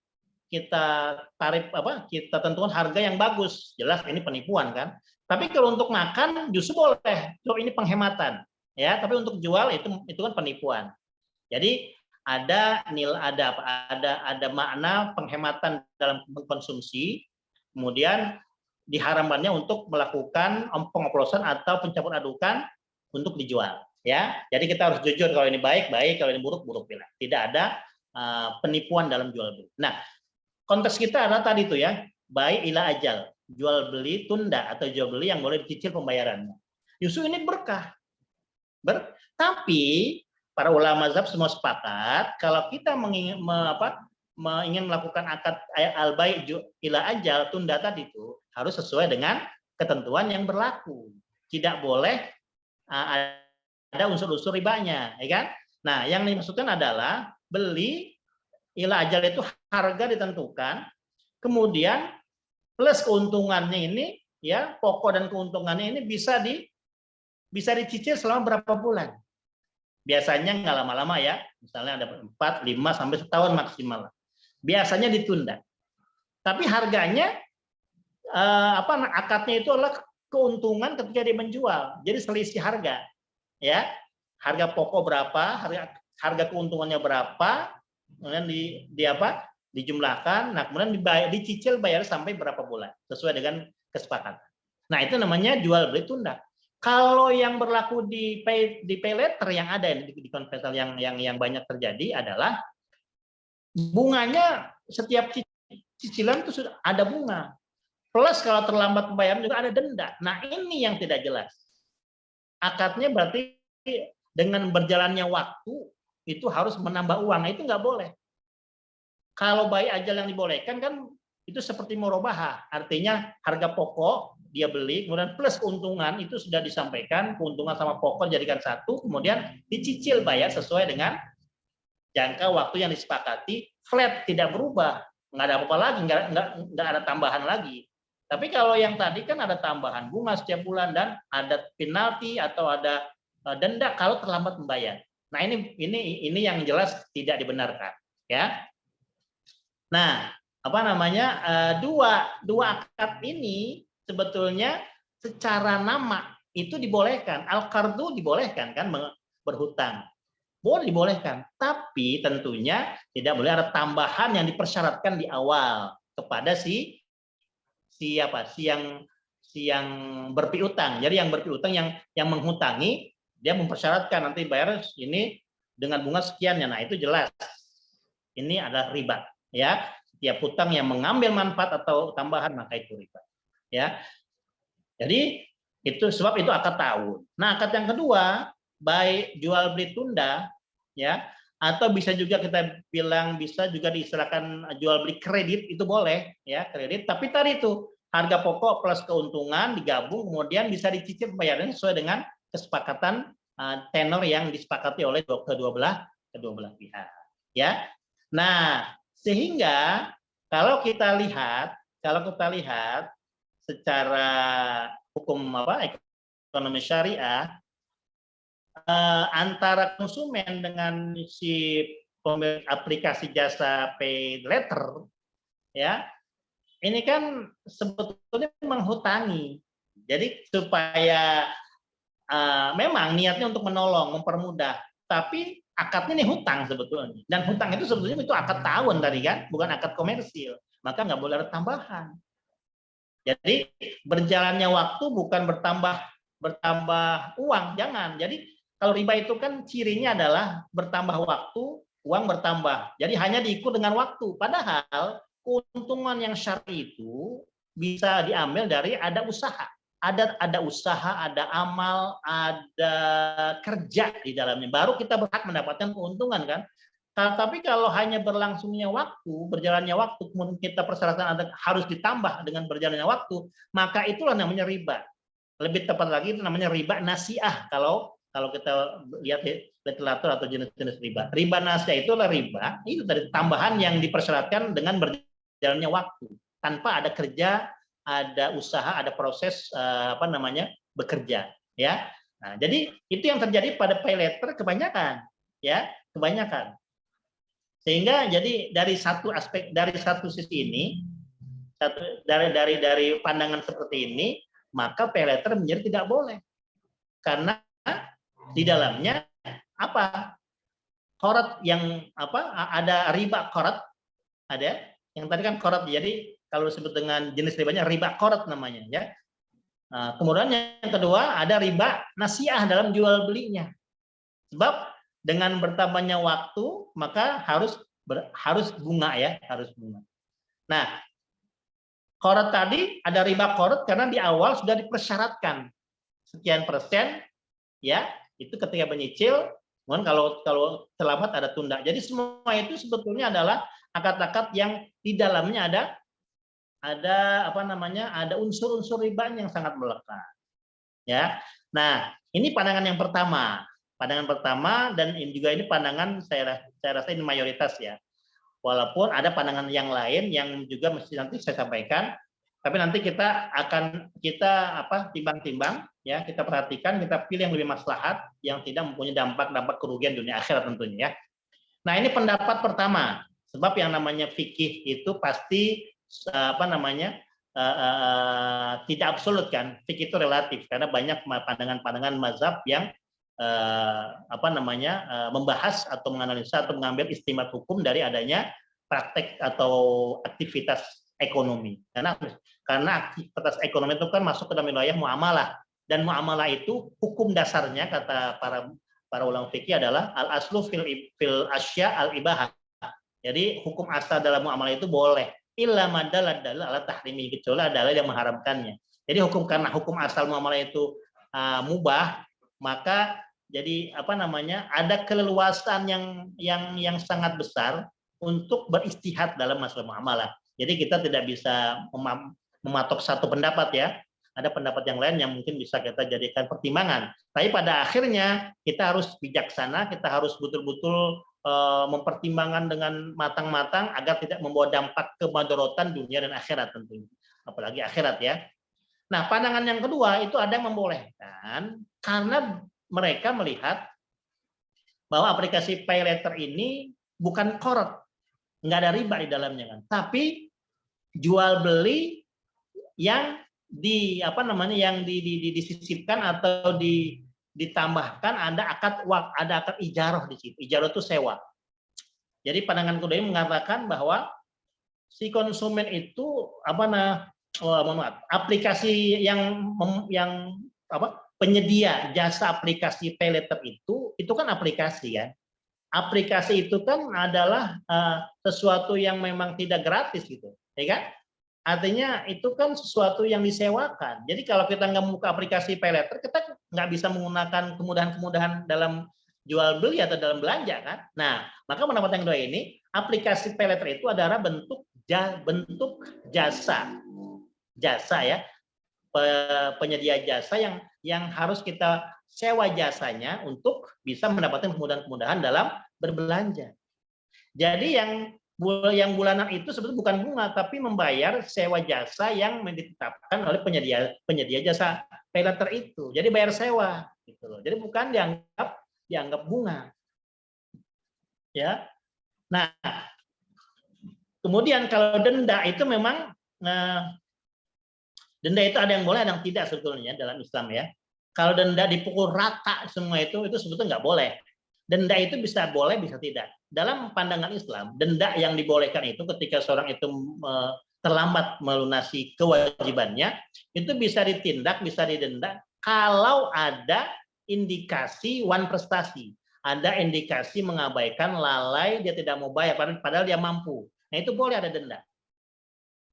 tarif kita tentukan harga yang bagus, jelas ini penipuan kan. Tapi kalau untuk makan justru boleh, so ini penghematan ya, tapi untuk jual itu kan penipuan. Jadi ada makna penghematan dalam mengkonsumsi, kemudian diharamkannya untuk melakukan pengoplosan atau pencampur adukan untuk dijual. Ya, jadi kita harus jujur kalau ini baik, kalau ini buruk, bilang. Tidak ada penipuan dalam jual beli. Nah, konteks kita adalah tadi itu ya, baik ila ajal, jual beli tunda atau jual beli yang boleh dicicil pembayarannya. Justru ini berkah. Tapi para ulama mazhab semua sepakat kalau kita ingin melakukan akad al-bai' ila ajal tunda tadi itu harus sesuai dengan ketentuan yang berlaku. Tidak boleh ada unsur-unsur ribanya, ya kan? Nah, yang dimaksudkan adalah beli ila ajal itu harga ditentukan, kemudian plus keuntungannya ini, ya pokok dan keuntungannya ini bisa dicicil selama berapa bulan. Biasanya nggak lama-lama ya, misalnya ada 4, 5 sampai setahun maksimal. Biasanya ditunda. Tapi harganya akadnya itu adalah keuntungan ketika dia menjual. Jadi selisih harga, ya. Harga pokok berapa, harga keuntungannya berapa, kemudian dijumlahkan, nah kemudian dicicil bayar sampai berapa bulan sesuai dengan kesepakatan. Nah, itu namanya jual beli tunda. Kalau yang berlaku di pay letter yang ada di konvensional yang banyak terjadi adalah bunganya setiap cicilan itu sudah ada bunga. Plus kalau terlambat pembayaran juga ada denda. Nah, ini yang tidak jelas. Akadnya berarti dengan berjalannya waktu itu harus menambah uang. Nah, itu nggak boleh. Kalau bayi ajal yang dibolehkan kan itu seperti murabahah. Artinya harga pokok dia beli, kemudian plus keuntungan itu sudah disampaikan, keuntungan sama pokok jadikan satu, kemudian dicicil bayar sesuai dengan jangka waktu yang disepakati, flat tidak berubah, nggak ada apa-apa lagi, nggak ada tambahan lagi. Tapi kalau yang tadi kan ada tambahan bunga setiap bulan dan ada penalti atau ada denda kalau terlambat membayar. Nah, ini yang jelas tidak dibenarkan, ya. Nah, apa namanya? Dua akad ini sebetulnya secara nama itu dibolehkan. Al-qardu dibolehkan kan berhutang. Boleh dibolehkan, tapi tentunya tidak boleh ada tambahan yang dipersyaratkan di awal kepada si yang berpiutang. Jadi yang berpiutang yang menghutangi dia mempersyaratkan nanti bayar ini dengan bunga sekian ya. Nah, itu jelas. Ini adalah riba, ya. Setiap hutang yang mengambil manfaat atau tambahan maka itu riba. Ya. Jadi itu sebab itu akad tahun. Nah, akad yang kedua, baik jual beli tunda ya, atau bisa juga kita bilang bisa juga diistilahkan jual beli kredit, itu boleh ya, kredit. Tapi tadi itu harga pokok plus keuntungan digabung kemudian bisa dicicil pembayarannya sesuai dengan kesepakatan tenor yang disepakati oleh kedua belah pihak ya. Nah, sehingga kalau kita lihat secara hukum ekonomi syariah antara konsumen dengan si pemilik aplikasi jasa pay letter ya, ini kan sebetulnya menghutangi. Jadi supaya memang niatnya untuk menolong, mempermudah, tapi akadnya ini hutang sebetulnya. Dan hutang itu sebetulnya itu akad tahun tadi kan, bukan akad komersil. Maka nggak boleh ada tambahan. Jadi berjalannya waktu bukan bertambah uang, jangan. Jadi kalau riba itu kan cirinya adalah bertambah waktu, uang bertambah. Jadi hanya diikut dengan waktu. Padahal keuntungan yang syar'i itu bisa diambil dari ada usaha. Ada usaha, ada amal, ada kerja di dalamnya. Baru kita berhak mendapatkan keuntungan kan. Tapi kalau hanya berlangsungnya waktu, berjalannya waktu, kemudian kita persyaratan harus ditambah dengan berjalannya waktu, maka itulah namanya riba. Lebih tepat lagi itu namanya riba nasiah kalau kita lihat literatur atau jenis-jenis riba. Riba nasiah itulah riba, itu dari tambahan yang dipersyaratkan dengan berjalannya waktu, tanpa ada kerja, ada usaha, ada proses bekerja, ya. Nah, jadi itu yang terjadi pada pay letter kebanyakan, ya, kebanyakan. Sehingga jadi dari satu aspek, dari satu sisi ini, dari pandangan seperti ini, maka pay letter menjadi tidak boleh. Karena di dalamnya apa? Qorad yang ada riba qorad, ada yang tadi kan qorad. Jadi kalau disebut dengan jenis ribanya riba qorad namanya ya. Nah, kemudian yang kedua ada riba nasiah dalam jual belinya. Sebab dengan bertambahnya waktu maka harus bunga ya, harus bunga. Nah, qorad tadi ada riba qorad karena di awal sudah dipersyaratkan sekian persen ya, itu ketika menyicil, kemudian kalau terlambat ada tunda. Jadi semua itu sebetulnya adalah akad-akad yang di dalamnya ada unsur-unsur riba yang sangat melekat. Ya. Nah, ini pandangan yang pertama. Pandangan pertama dan juga ini pandangan saya rasa ini mayoritas ya. Walaupun ada pandangan yang lain yang juga mesti nanti saya sampaikan, tapi nanti kita timbang-timbang ya, kita perhatikan, kita pilih yang lebih maslahat yang tidak mempunyai dampak kerugian dunia akhirat tentunya ya. Nah, ini pendapat pertama. Sebab yang namanya fikih itu pasti tidak absolut kan, fikih itu relatif karena banyak pandangan-pandangan mazhab yang membahas atau menganalisa atau mengambil istimbat hukum dari adanya praktek atau aktivitas ekonomi. Karena aktivitas ekonomi itu kan masuk ke dalam wilayah muamalah, dan muamalah itu hukum dasarnya kata para ulama fikih adalah al aslu fil asya al ibahah. Jadi hukum asal dalam muamalah itu boleh, illa madal adalah ala tahrimi, kecuali adalah yang mengharamkannya. Jadi karena hukum asal muamalah itu mubah, maka jadi ada keleluasan yang sangat besar untuk beristihad dalam masalah muamalah. Jadi kita tidak bisa mematok satu pendapat ya. Ada pendapat yang lain yang mungkin bisa kita jadikan pertimbangan. Tapi pada akhirnya kita harus bijaksana, kita harus betul-betul mempertimbangkan dengan matang-matang agar tidak membawa dampak kemadharatan dunia dan akhirat tentunya. Apalagi akhirat ya. Nah, pandangan yang kedua itu ada yang membolehkan karena mereka melihat bahwa aplikasi pay letter ini bukan korot, nggak ada riba di dalamnya kan, tapi jual beli yang disisipkan atau ditambahkan ada akad ijarah di situ. Ijarah itu sewa. Jadi pandangan kedua ini mengatakan bahwa si konsumen itu aplikasi yang penyedia jasa aplikasi pay letter itu kan aplikasi ya. Aplikasi itu kan adalah sesuatu yang memang tidak gratis gitu, ya kan? Artinya itu kan sesuatu yang disewakan. Jadi kalau kita nggak membuka aplikasi pay letter, kita nggak bisa menggunakan kemudahan-kemudahan dalam jual beli atau dalam belanja kan. Nah, maka pendapat yang kedua ini, aplikasi pay letter itu adalah bentuk jasa ya, penyedia jasa yang harus kita sewa jasanya untuk bisa mendapatkan kemudahan-kemudahan dalam berbelanja. Jadi yang bulanan itu sebetulnya bukan bunga, tapi membayar sewa jasa yang ditetapkan oleh penyedia jasa pay letter itu. Jadi bayar sewa, gitu loh. Jadi bukan dianggap bunga. Ya. Nah, kemudian kalau denda itu memang denda itu ada yang boleh, ada yang tidak sebetulnya dalam Islam ya. Kalau denda dipukul rata semua itu sebetulnya nggak boleh. Denda itu bisa boleh, bisa tidak. Dalam pandangan Islam, denda yang dibolehkan itu ketika seorang itu terlambat melunasi kewajibannya, itu bisa ditindak, bisa didenda kalau ada indikasi wan prestasi. Ada indikasi mengabaikan, lalai, dia tidak mau bayar, padahal dia mampu. Nah itu boleh ada denda.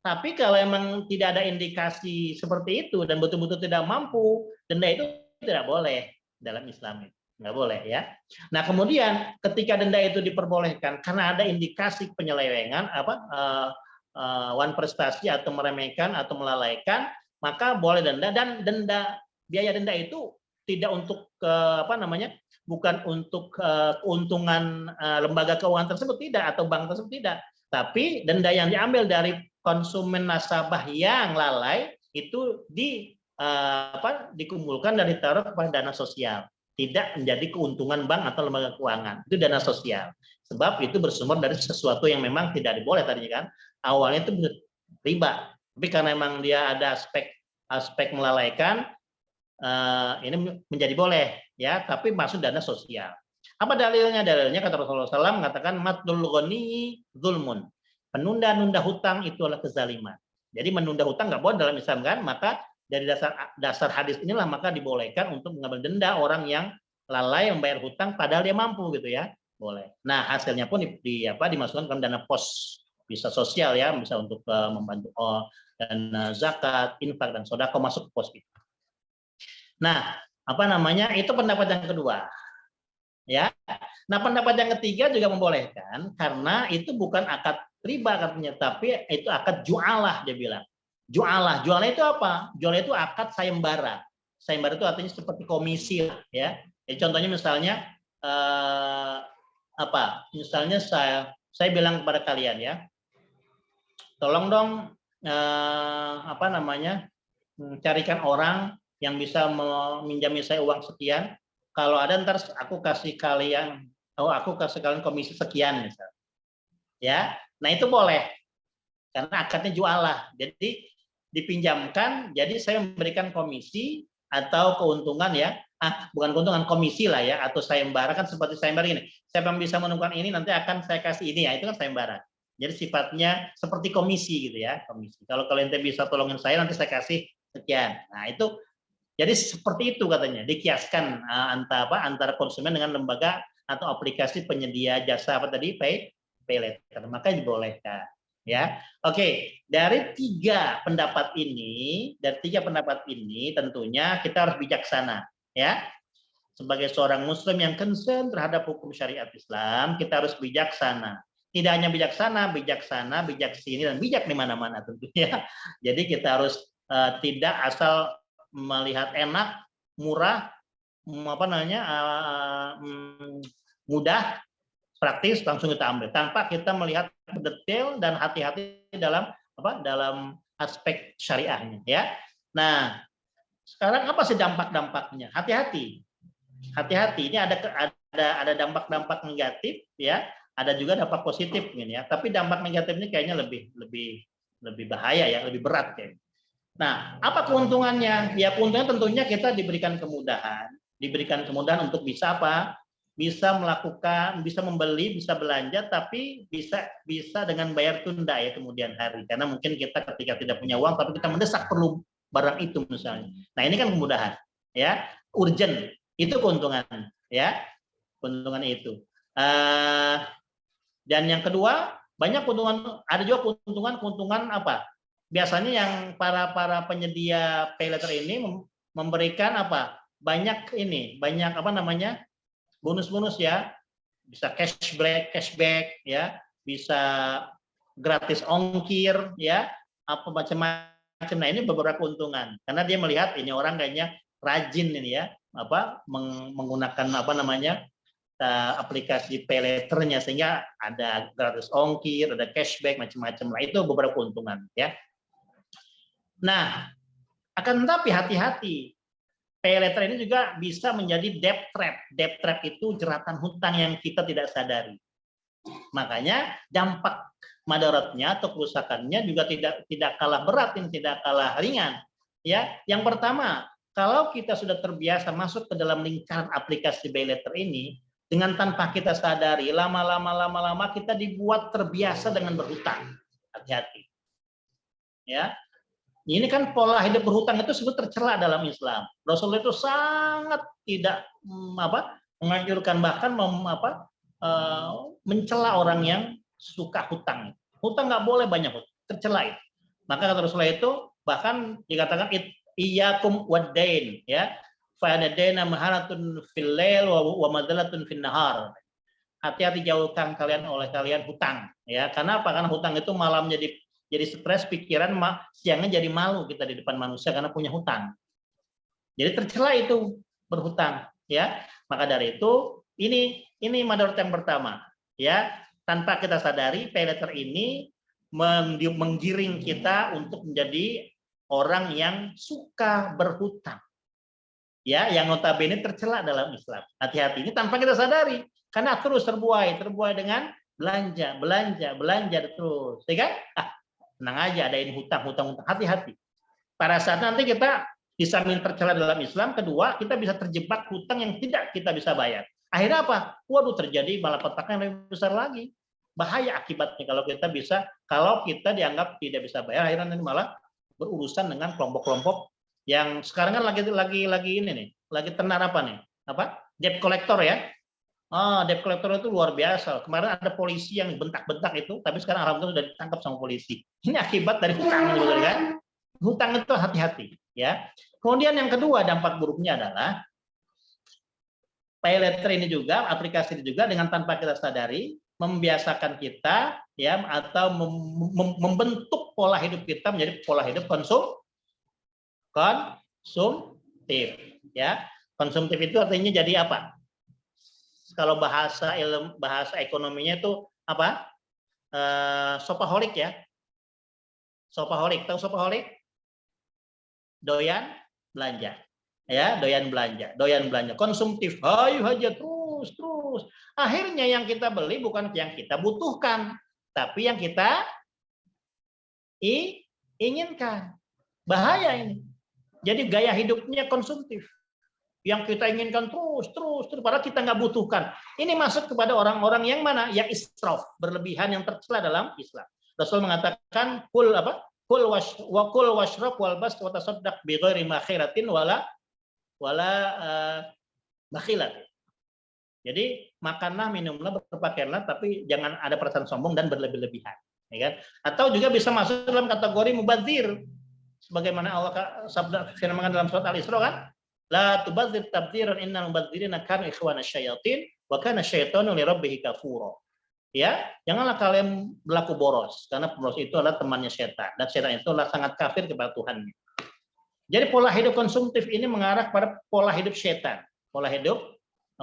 Tapi kalau emang tidak ada indikasi seperti itu dan betul-betul tidak mampu, denda itu tidak boleh dalam Islam. Nggak boleh ya. Nah kemudian ketika denda itu diperbolehkan karena ada indikasi penyelewengan, wan prestasi atau meremehkan atau melalaikan, maka boleh denda. Dan biaya denda itu tidak untuk bukan untuk keuntungan lembaga keuangan tersebut tidak, atau bank tersebut tidak, tapi denda yang diambil dari konsumen nasabah yang lalai itu dikumpulkan dan ditaruh kepada dana sosial, tidak menjadi keuntungan bank atau lembaga keuangan. Itu dana sosial. Sebab itu bersumber dari sesuatu yang memang tidak diboleh tadinya kan. Awalnya itu riba, tapi karena memang dia ada aspek melalaikan, ini menjadi boleh ya, tapi masuk dana sosial. Apa dalilnya? Dalilnya kata Rasulullah SAW mengatakan matul ghani zulmun. Menunda-nunda hutang itu adalah kezaliman. Jadi menunda hutang nggak boleh dalam Islam kan, maka dari dasar hadis inilah maka dibolehkan untuk mengambil denda orang yang lalai membayar hutang padahal dia mampu gitu ya, boleh. Nah hasilnya pun dimasukkan ke dana pos, bisa sosial ya, bisa untuk membantu dana zakat, infak dan sedekah masuk ke pos itu. Nah itu pendapat yang kedua ya. Nah pendapat yang ketiga juga membolehkan karena itu bukan akad riba katanya, tapi itu akad jualah dia bilang. Jualah itu apa? Jualah itu akad sayembara. Sayembara itu artinya seperti komisi ya. Jadi contohnya misalnya Misalnya saya bilang kepada kalian ya, tolong dong carikan orang yang bisa meminjami saya uang sekian. Kalau ada ntar aku kasih kalian komisi sekian misalnya. Ya. Nah, itu boleh. Karena akadnya jualah. Jadi dipinjamkan, jadi saya memberikan komisi atau keuntungan ya, bukan keuntungan, komisi lah ya, atau sayembara. Kan seperti sayembara ini, siapa yang bisa menemukan ini nanti akan saya kasih ini ya, itu kan sayembara. Jadi sifatnya seperti komisi gitu ya, komisi. Kalau kalian bisa tolongin saya, nanti saya kasih sekian. Nah itu, jadi seperti itu katanya, dikiaskan antara konsumen dengan lembaga atau aplikasi penyedia jasa apa tadi, pay later, maka dibolehkan. Ya, oke. Dari tiga pendapat ini tentunya kita harus bijaksana, ya. Sebagai seorang Muslim yang concern terhadap hukum syariat Islam, kita harus bijaksana. Tidak hanya bijaksana, bijak sini dan bijak di mana-mana tentunya. Jadi kita harus tidak asal melihat enak, murah, mudah, praktis langsung kita ambil tanpa kita melihat detail dan hati-hati dalam aspek syariahnya ya. Nah, sekarang apa sih dampak-dampaknya? Hati-hati. Ini ada dampak-dampak negatif ya, ada juga dampak positif gitu ya. Tapi dampak negatif ini kayaknya lebih bahaya ya, lebih berat kayaknya. Nah, apa keuntungannya? Ya keuntungannya tentunya kita diberikan kemudahan untuk bisa apa? Bisa melakukan, bisa membeli, bisa belanja, tapi bisa dengan bayar tunda ya kemudian hari. Karena mungkin kita ketika tidak punya uang, tapi kita mendesak perlu barang itu misalnya. Nah ini kan kemudahan, ya, urgent. Itu keuntungan, ya, keuntungan itu. Dan yang kedua, banyak keuntungan. Ada juga keuntungan apa? Biasanya yang para penyedia pay later ini memberikan apa? Banyak bonus-bonus ya, bisa cashback ya, bisa gratis ongkir ya, apa macam-macam. Nah ini beberapa keuntungan karena dia melihat ini orang kayaknya rajin ini ya, menggunakan aplikasi pay letternya sehingga ada gratis ongkir, ada cashback macam-macam lah, itu beberapa keuntungan ya. Nah akan tetapi hati-hati. Pay later ini juga bisa menjadi debt trap. Debt trap itu jeratan hutang yang kita tidak sadari. Makanya dampak madaratnya atau kerusakannya juga tidak kalah berat, tidak kalah ringan. Ya, yang pertama, kalau kita sudah terbiasa masuk ke dalam lingkaran aplikasi pay later ini, dengan tanpa kita sadari, lama-lama kita dibuat terbiasa dengan berhutang. Hati-hati. Ya. Ini kan pola hidup berhutang itu sebetulnya tercela dalam Islam. Rasulullah itu sangat tidak menganjurkan, bahkan mencela orang yang suka hutang. Hutang nggak boleh banyak, tercela itu. Maka kata Rasulullah itu bahkan dikatakan iyyakum wad-dain ya. Fa ad-daina maharatun fil lail wa madallatun fin nahar. Hati-hati jauhkan kalian hutang ya. Karena apa? Karena hutang itu malam jadi stres pikiran, siangnya jadi malu kita di depan manusia karena punya hutang. Jadi tercela itu berhutang, ya. Maka dari itu ini madarat yang pertama, ya. Tanpa kita sadari, pay later ini menggiring kita untuk menjadi orang yang suka berhutang, ya. Yang notabene tercela dalam Islam. Hati-hati ini tanpa kita sadari, karena terus terbuai dengan belanja terus, ya kan? Tenang aja, adain hutang. Hati-hati. Pada saat nanti kita bisa tercela dalam Islam, kedua, kita bisa terjebak hutang yang tidak kita bisa bayar. Akhirnya apa? Waduh, terjadi malapetaka yang lebih besar lagi. Bahaya akibatnya kalau kita dianggap tidak bisa bayar, akhirnya nanti malah berurusan dengan kelompok-kelompok yang sekarang kan lagi ini nih, lagi tenar debt collector ya. Debt collector itu luar biasa. Kemarin ada polisi yang bentak-bentak itu, tapi sekarang alhamdulillah sudah ditangkap sama polisi. Ini akibat dari hutang, kan? Hutang itu hati-hati, ya. Kemudian yang kedua dampak buruknya adalah pay later ini juga, aplikasi ini juga dengan tanpa kita sadari membiasakan kita, ya, atau membentuk pola hidup kita menjadi pola hidup konsumtif, ya. Konsumtif itu artinya jadi apa? Kalau bahasa ekonominya itu apa? Shopaholic ya. Shopaholic, tahu shopaholic? Doyan belanja. Ya, doyan belanja. Konsumtif, hayu aja terus. Akhirnya yang kita beli bukan yang kita butuhkan, tapi yang kita inginkan. Bahaya ini. Jadi gaya hidupnya konsumtif. Yang kita inginkan terus, padahal kita nggak butuhkan. Ini masuk kepada orang-orang yang mana? Yang israf, berlebihan, yang tercela dalam Islam. Rasul mengatakan, kul washrab walbas wa tasaddaq bi ghairi makhiratin wala bakhilat. Jadi makanlah, minumlah, berpakaianlah, tapi jangan ada perasaan sombong dan berlebih-lebihan. Ya kan? Atau juga bisa masuk dalam kategori mubadzir. Sebagaimana Allah sabda firman dalam surat Al-Isra kan, la tubadzir tabdziran innal mubadzirina kanu ikhwana syayatin wa kana syaitanu li rabbih kafura. Ya, janganlah kalian berlaku boros karena boros itu adalah temannya setan dan setan itu adalah sangat kafir kepada Tuhannya. Jadi pola hidup konsumtif ini mengarah pada pola hidup setan, pola hidup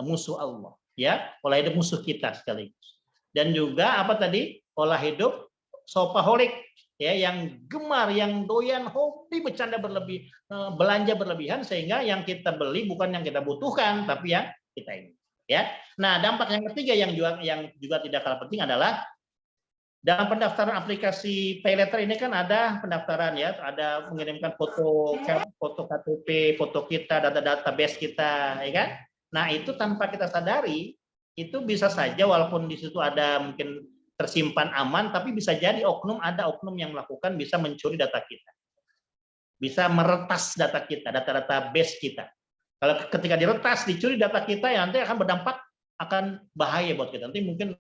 musuh Allah, ya, pola hidup musuh kita sekaligus. Dan juga apa tadi? Pola hidup shopaholic, ya, yang gemar, yang doyan, hobi bercanda berlebih, belanja berlebihan sehingga yang kita beli bukan yang kita butuhkan tapi yang kita ingin. Ya, nah dampak yang ketiga yang juga tidak kalah penting adalah dalam pendaftaran aplikasi PayLater ini kan ada pendaftaran, ya, ada mengirimkan foto KTP, foto kita, data base kita, ya kan? Nah itu tanpa kita sadari itu bisa saja walaupun di situ ada mungkin tersimpan aman, tapi bisa jadi ada oknum yang melakukan, bisa mencuri data kita, bisa meretas data kita, data base kita. Kalau ketika diretas, dicuri data kita, ya nanti akan berdampak, akan bahaya buat kita. Nanti mungkin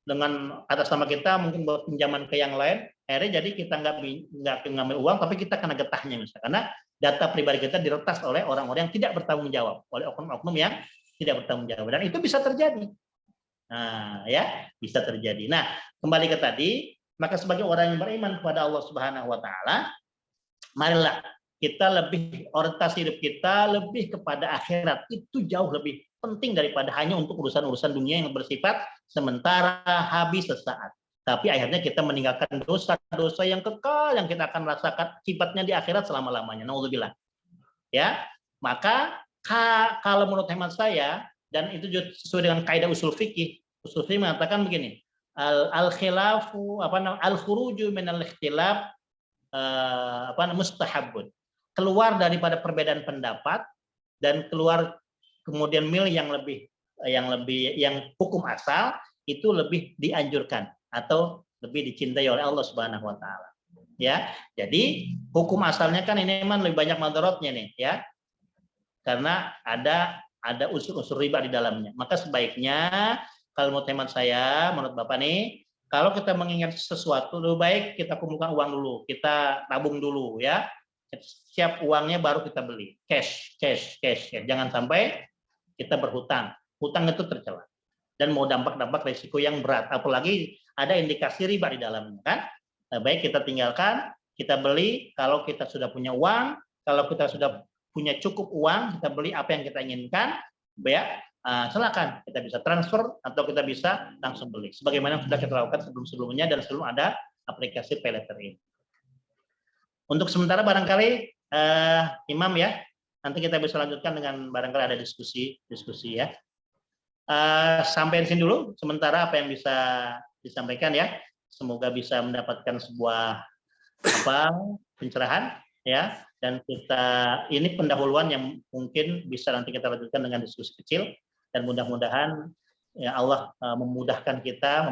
dengan atas nama kita, mungkin buat pinjaman ke yang lain, akhirnya jadi kita nggak ngambil uang, tapi kita kena getahnya misalnya. Karena data pribadi kita diretas oleh orang-orang yang tidak bertanggung jawab, oleh oknum-oknum yang tidak bertanggung jawab. Dan itu bisa terjadi. Nah, ya, bisa terjadi. Nah, kembali ke tadi, maka sebagai orang yang beriman kepada Allah Subhanahu wa taala, marilah kita lebih, orientasi hidup kita lebih kepada akhirat. Itu jauh lebih penting daripada hanya untuk urusan-urusan dunia yang bersifat sementara, habis sesaat. Tapi akhirnya kita meninggalkan dosa-dosa yang kekal yang kita akan rasakan sifatnya di akhirat selama-lamanya. Naudzubillah. Ya, maka kalau menurut hemat saya, dan itu juga sesuai dengan kaidah usul fikih mengatakan begini, al-khilafu al-khuruju min al-ikhtilaf mustahabun. Keluar daripada perbedaan pendapat dan keluar kemudian milih yang hukum asal itu lebih dianjurkan atau lebih dicintai oleh Allah Subhanahu wa taala. Ya. Jadi hukum asalnya kan ini memang lebih banyak madaratnya nih, ya. Karena ada unsur-unsur riba di dalamnya. Maka sebaiknya kalau menurut hemat saya, menurut Bapak nih, kalau kita mengingat sesuatu, lebih baik kita kumpulkan uang dulu, kita tabung dulu, ya. Siap uangnya baru kita beli. Cash. Ya. Jangan sampai kita berhutang. Hutang itu tercela. Dan mau dampak risiko yang berat. Apalagi ada indikasi riba di dalamnya, kan? Nah, baik kita tinggalkan, kita beli kalau kita sudah punya uang, kalau kita sudah punya cukup uang, kita beli apa yang kita inginkan, ya. Silakan kita bisa transfer atau kita bisa langsung beli. Sebagaimana yang sudah kita lakukan sebelum-sebelumnya dan sebelum ada aplikasi PayLater ini. Untuk sementara barangkali Imam, ya, nanti kita bisa lanjutkan dengan barangkali ada diskusi ya. Sampai di sini dulu sementara apa yang bisa disampaikan, ya. Semoga bisa mendapatkan sebuah pencerahan, ya, dan kita ini pendahuluan yang mungkin bisa nanti kita lanjutkan dengan diskusi kecil, dan mudah-mudahan ya Allah memudahkan kita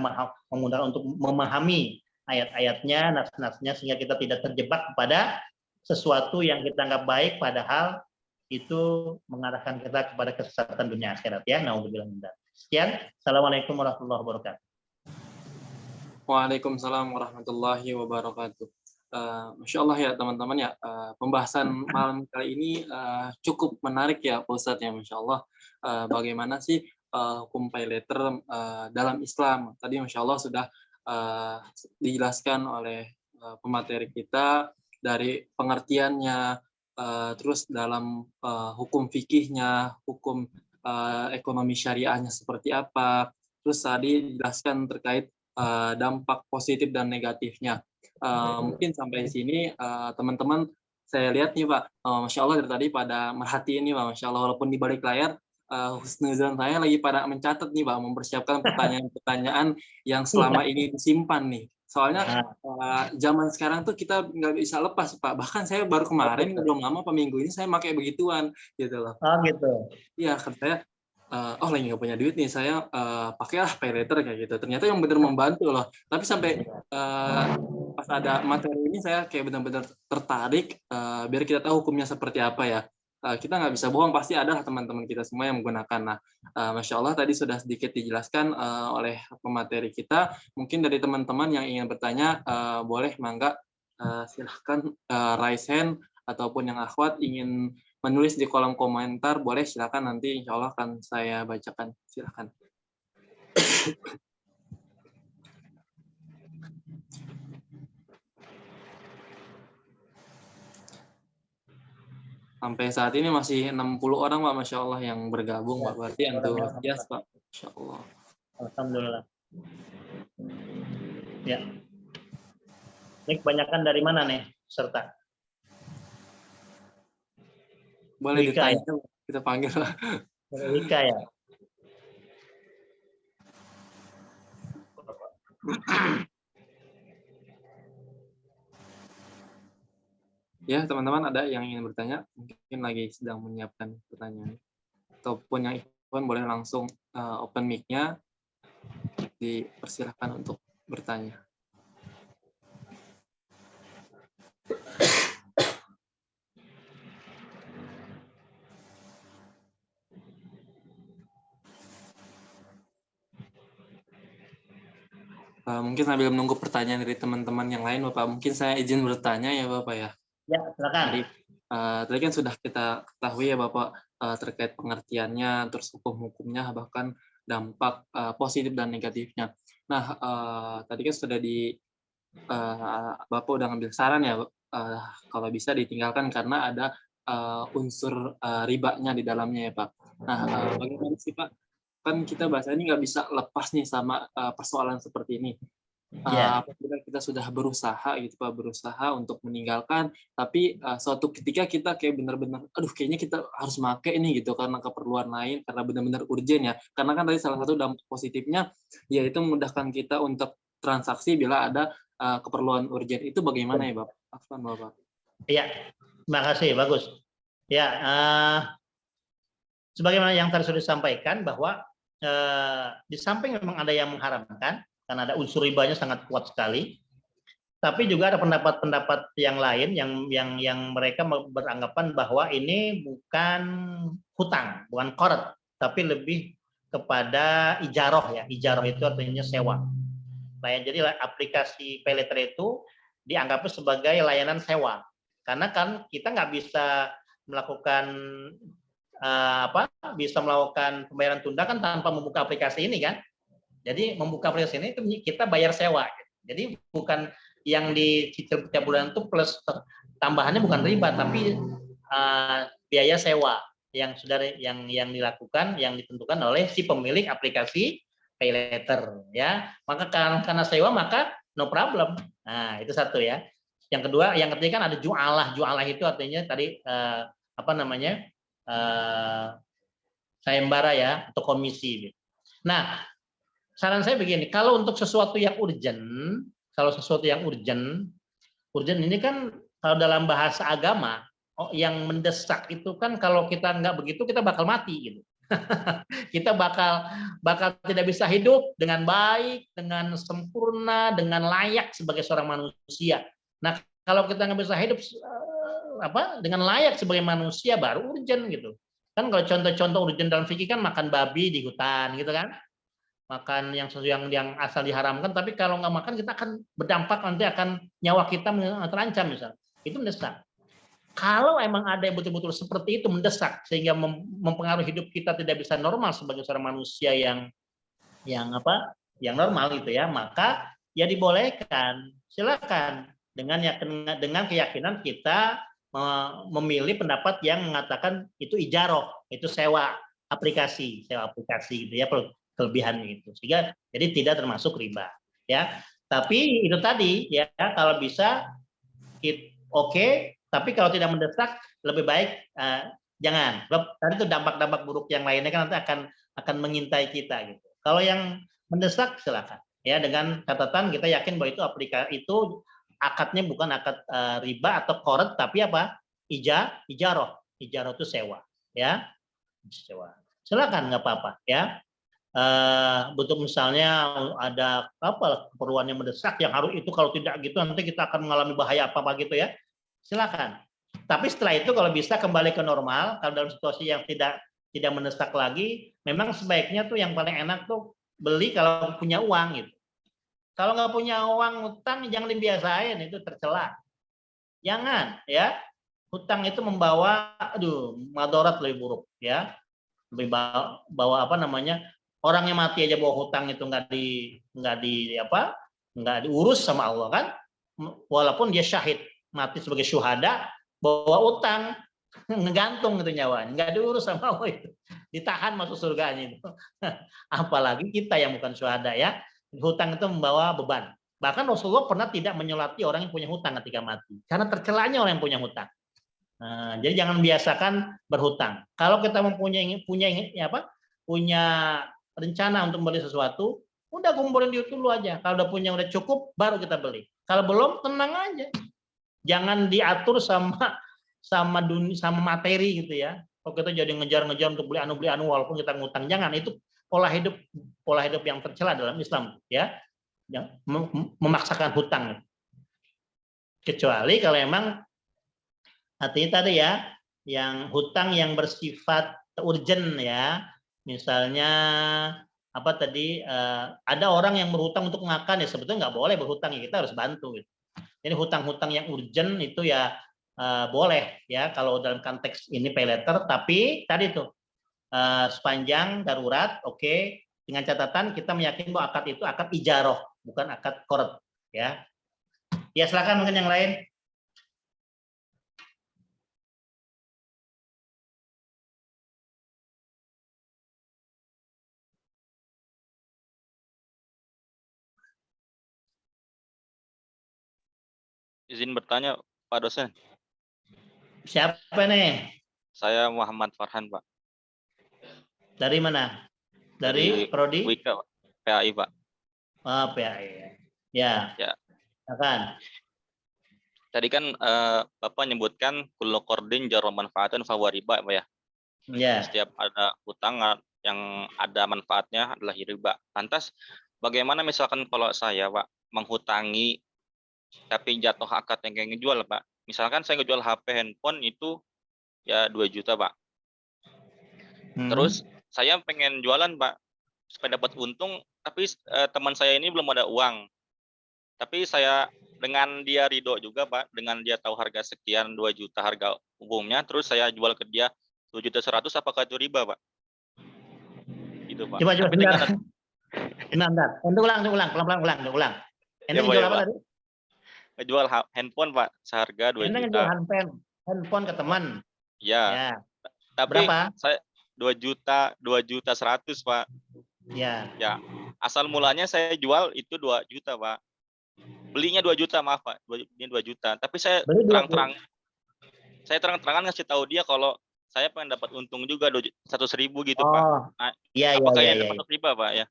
untuk memahami ayat-ayatnya, nas-nasnya, sehingga kita tidak terjebak kepada sesuatu yang kita anggap baik padahal itu mengarahkan kita kepada kesesatan dunia akhirat, ya. Naudzubillah min dzalik. Sekian. Assalamualaikum warahmatullahi wabarakatuh. Waalaikumsalam warahmatullahi wabarakatuh. Masya Allah, ya teman-teman, ya, pembahasan malam kali ini cukup menarik, ya Pak Ustadz, ya. Masya Allah, bagaimana sih hukum PayLater dalam Islam. Tadi Masya Allah sudah dijelaskan oleh pemateri kita dari pengertiannya, terus dalam hukum fikihnya, hukum ekonomi syariahnya seperti apa, terus tadi dijelaskan terkait dampak positif dan negatifnya. Mungkin sampai sini teman-teman, saya lihat nih Pak, Masya Allah dari tadi pada merhatiin nih Pak, Masya Allah, walaupun di balik layar husnuzon saya lagi pada mencatat nih Pak, mempersiapkan pertanyaan-pertanyaan yang selama ini disimpan nih. Soalnya zaman sekarang tuh kita nggak bisa lepas Pak. Bahkan saya baru kemarin, belum lama apa minggu ini saya pakai begituan gitu loh. Oh gitu. Iya, kan saya lagi nggak punya duit nih, saya pakailah PayLater kayak gitu. Ternyata yang benar membantu loh. Tapi sampai pas ada materi ini saya kayak benar-benar tertarik biar kita tahu hukumnya seperti apa ya. Kita nggak bisa bohong, pasti ada teman-teman kita semua yang menggunakan. Nah, Masya Allah tadi sudah sedikit dijelaskan oleh pemateri kita. Mungkin dari teman-teman yang ingin bertanya, boleh mangga silahkan raise hand, ataupun yang akhwat ingin menulis di kolom komentar, boleh silakan, nanti insya Allah akan saya bacakan. Silakan. Sampai saat ini masih 60 orang Pak, Masya Allah yang bergabung Pak. Berarti antusias Pak. Masya Allah. Alhamdulillah. Ya. Ini kebanyakan dari mana nih peserta? Boleh Wika, ditanya, ya? kita panggil lah. Wika ya. Ya, teman-teman ada yang ingin bertanya, mungkin lagi sedang menyiapkan pertanyaan. Ataupun yang ikut boleh langsung open mic-nya, dipersilahkan untuk bertanya. Mungkin sambil menunggu pertanyaan dari teman-teman yang lain, Bapak, mungkin saya izin bertanya ya, Bapak ya. Ya, silakan. Tadi kan sudah kita ketahui ya, Bapak, terkait pengertiannya, terus hukum-hukumnya, bahkan dampak positif dan negatifnya. Nah, tadi kan sudah Bapak udah ngambil saran ya, kalau bisa ditinggalkan karena ada unsur ribanya di dalamnya ya, Pak. Nah, bagaimana sih, Pak? Kan kita bahasa ini nggak bisa lepas nih sama persoalan seperti ini. Apabila kita sudah berusaha gitu Pak, berusaha untuk meninggalkan, tapi suatu ketika kita kayak benar-benar, aduh kayaknya kita harus make ini gitu karena keperluan lain, karena benar-benar urgent ya. Karena kan tadi salah satu dampak positifnya yaitu memudahkan kita untuk transaksi bila ada keperluan urgent. Itu bagaimana ya Bapak? Afwan Bapak. Iya, terima kasih, bagus. Ya, sebagaimana yang tadi sudah disampaikan bahwa di samping memang ada yang mengharamkan karena ada unsur ribanya sangat kuat sekali, tapi juga ada pendapat-pendapat yang lain yang mereka beranggapan bahwa ini bukan hutang, bukan qard, tapi lebih kepada ijaroh ya. Ijaroh itu artinya sewa. Jadi aplikasi PayLater itu dianggap sebagai layanan sewa, karena kan kita nggak bisa melakukan bisa melakukan pembayaran tunda kan tanpa membuka aplikasi ini kan. Jadi membuka aplikasi ini itu kita bayar sewa. Jadi bukan yang dicicil setiap bulan itu plus tambahannya bukan riba tapi biaya sewa yang sudah yang dilakukan, yang ditentukan oleh si pemilik aplikasi PayLater ya. Maka karena sewa maka no problem. Nah, itu satu ya. Yang kedua, yang ketiga kan ada jualah. Jualah itu artinya tadi sayembara ya atau komisi. Nah, saran saya begini, kalau untuk sesuatu yang urgent, urgent ini kan kalau dalam bahasa agama, yang mendesak itu kan kalau kita nggak begitu kita bakal mati gitu. Kita bakal tidak bisa hidup dengan baik, dengan sempurna, dengan layak sebagai seorang manusia. Nah, kalau kita nggak bisa hidup dengan layak sebagai manusia baru urgent gitu. Kan kalau contoh-contoh urgent dalam fikih kan makan babi di hutan gitu kan. Makan yang asal diharamkan, tapi kalau nggak makan kita akan berdampak, nanti akan nyawa kita terancam misal. Itu mendesak. Kalau emang ada yang betul-betul seperti itu mendesak sehingga mempengaruhi hidup kita tidak bisa normal sebagai seorang manusia yang normal gitu ya, maka ya dibolehkan, silakan dengan keyakinan kita memilih pendapat yang mengatakan itu ijaroh, itu sewa aplikasi gitu ya, kelebihannya itu, sehingga jadi tidak termasuk riba ya. Tapi itu tadi ya, kalau bisa oke, tapi kalau tidak mendesak lebih baik Jangan. Sebab tadi itu dampak-dampak buruk yang lainnya kan nanti akan mengintai kita gitu. Kalau yang mendesak silakan. Ya, dengan catatan kita yakin bahwa itu itu akadnya bukan akad riba atau qard, tapi apa? Ijaroh. Ijaroh itu sewa, ya. Sewa. Silakan, nggak apa-apa, ya. Bentuk misalnya ada apa keperluan yang mendesak yang harus itu, kalau tidak gitu nanti kita akan mengalami bahaya apa gitu ya. Silakan. Tapi setelah itu kalau bisa kembali ke normal, kalau dalam situasi yang tidak mendesak lagi, memang sebaiknya tuh yang paling enak tuh beli kalau punya uang gitu. Kalau nggak punya uang, hutang jangan dibiasain, itu tercela. Jangan, ya. Hutang itu membawa, madarat lebih buruk, ya. Lebih bawa apa namanya? Orang yang mati aja bawa hutang itu nggak diurus sama Allah kan? Walaupun dia syahid, mati sebagai syuhada, bawa utang, ngegantung itu nyawanya, nggak diurus sama Allah itu, ditahan masuk surganya itu. Apalagi kita yang bukan syuhada, ya. Hutang itu membawa beban. Bahkan Rasulullah pernah tidak menyolati orang yang punya hutang ketika mati, karena tercelanya orang yang punya hutang. Nah, jadi jangan biasakan berhutang. Kalau kita punya rencana untuk beli sesuatu, udah kumpulin duit dulu aja. Kalau udah cukup, baru kita beli. Kalau belum, tenang aja. Jangan diatur sama dunia, sama materi gitu ya. Kalau kita jadi ngejar-ngejar untuk beli anu walaupun kita ngutang, jangan. Itu pola hidup yang tercela dalam Islam, ya. Yang memaksakan hutang. Kecuali kalau emang artinya tadi ya, yang hutang yang bersifat urgent ya. Misalnya apa tadi, ada orang yang berhutang untuk makan, ya sebetulnya nggak boleh berhutang, ya kita harus bantu gitu. Jadi hutang-hutang yang urgent itu ya boleh ya kalau dalam konteks ini pay letter, tapi tadi tuh sepanjang darurat, oke. Dengan catatan kita meyakini bahwa akad itu akad ijaroh, bukan akad qard, ya. Ya silakan mungkin yang lain. Izin bertanya, Pak dosen. Siapa nih? Saya Muhammad Farhan, Pak. Dari mana? Dari Prodi? Wika, PAI, Pak. Oh, PAI. Ya. Ya. Silakan. Tadi kan Bapak menyebutkan kullu qardin jarra manfaatan fahuwa riba, Pak ya. Ya. Setiap ada hutang yang ada manfaatnya adalah riba. Lantas bagaimana misalkan kalau saya, Pak, menghutangi tapi jatuh akad yang kayak ngejual, Pak. Misalkan saya ngejual HP handphone itu ya 2 juta, Pak. Terus saya pengen jualan, Pak, supaya dapat untung, tapi teman saya ini belum ada uang. Tapi saya dengan dia ridho juga, Pak, dengan dia tahu harga sekian 2 juta harga umumnya, terus saya jual ke dia 2.100.000, apakah itu riba, Pak? Gitu, Pak. Coba Tapi bentar. Bentar. Ulang. Pelan-pelan ulang. Ini jual apa tadi? Jual handphone, Pak, seharga 2 Ini juta. Jual handphone ke teman. Ya. Tapi berapa? Saya 2.100.000, Pak. Ya. Ya. Asal mulanya saya jual itu 2 juta, Pak. Belinya 2 juta, maaf, Pak. Ini 2 juta. Tapi saya terang-terangan ngasih tahu dia kalau saya pengen dapat untung juga 100.000 gitu, Pak. Nah, apakah ini dapat riba, Pak, ya?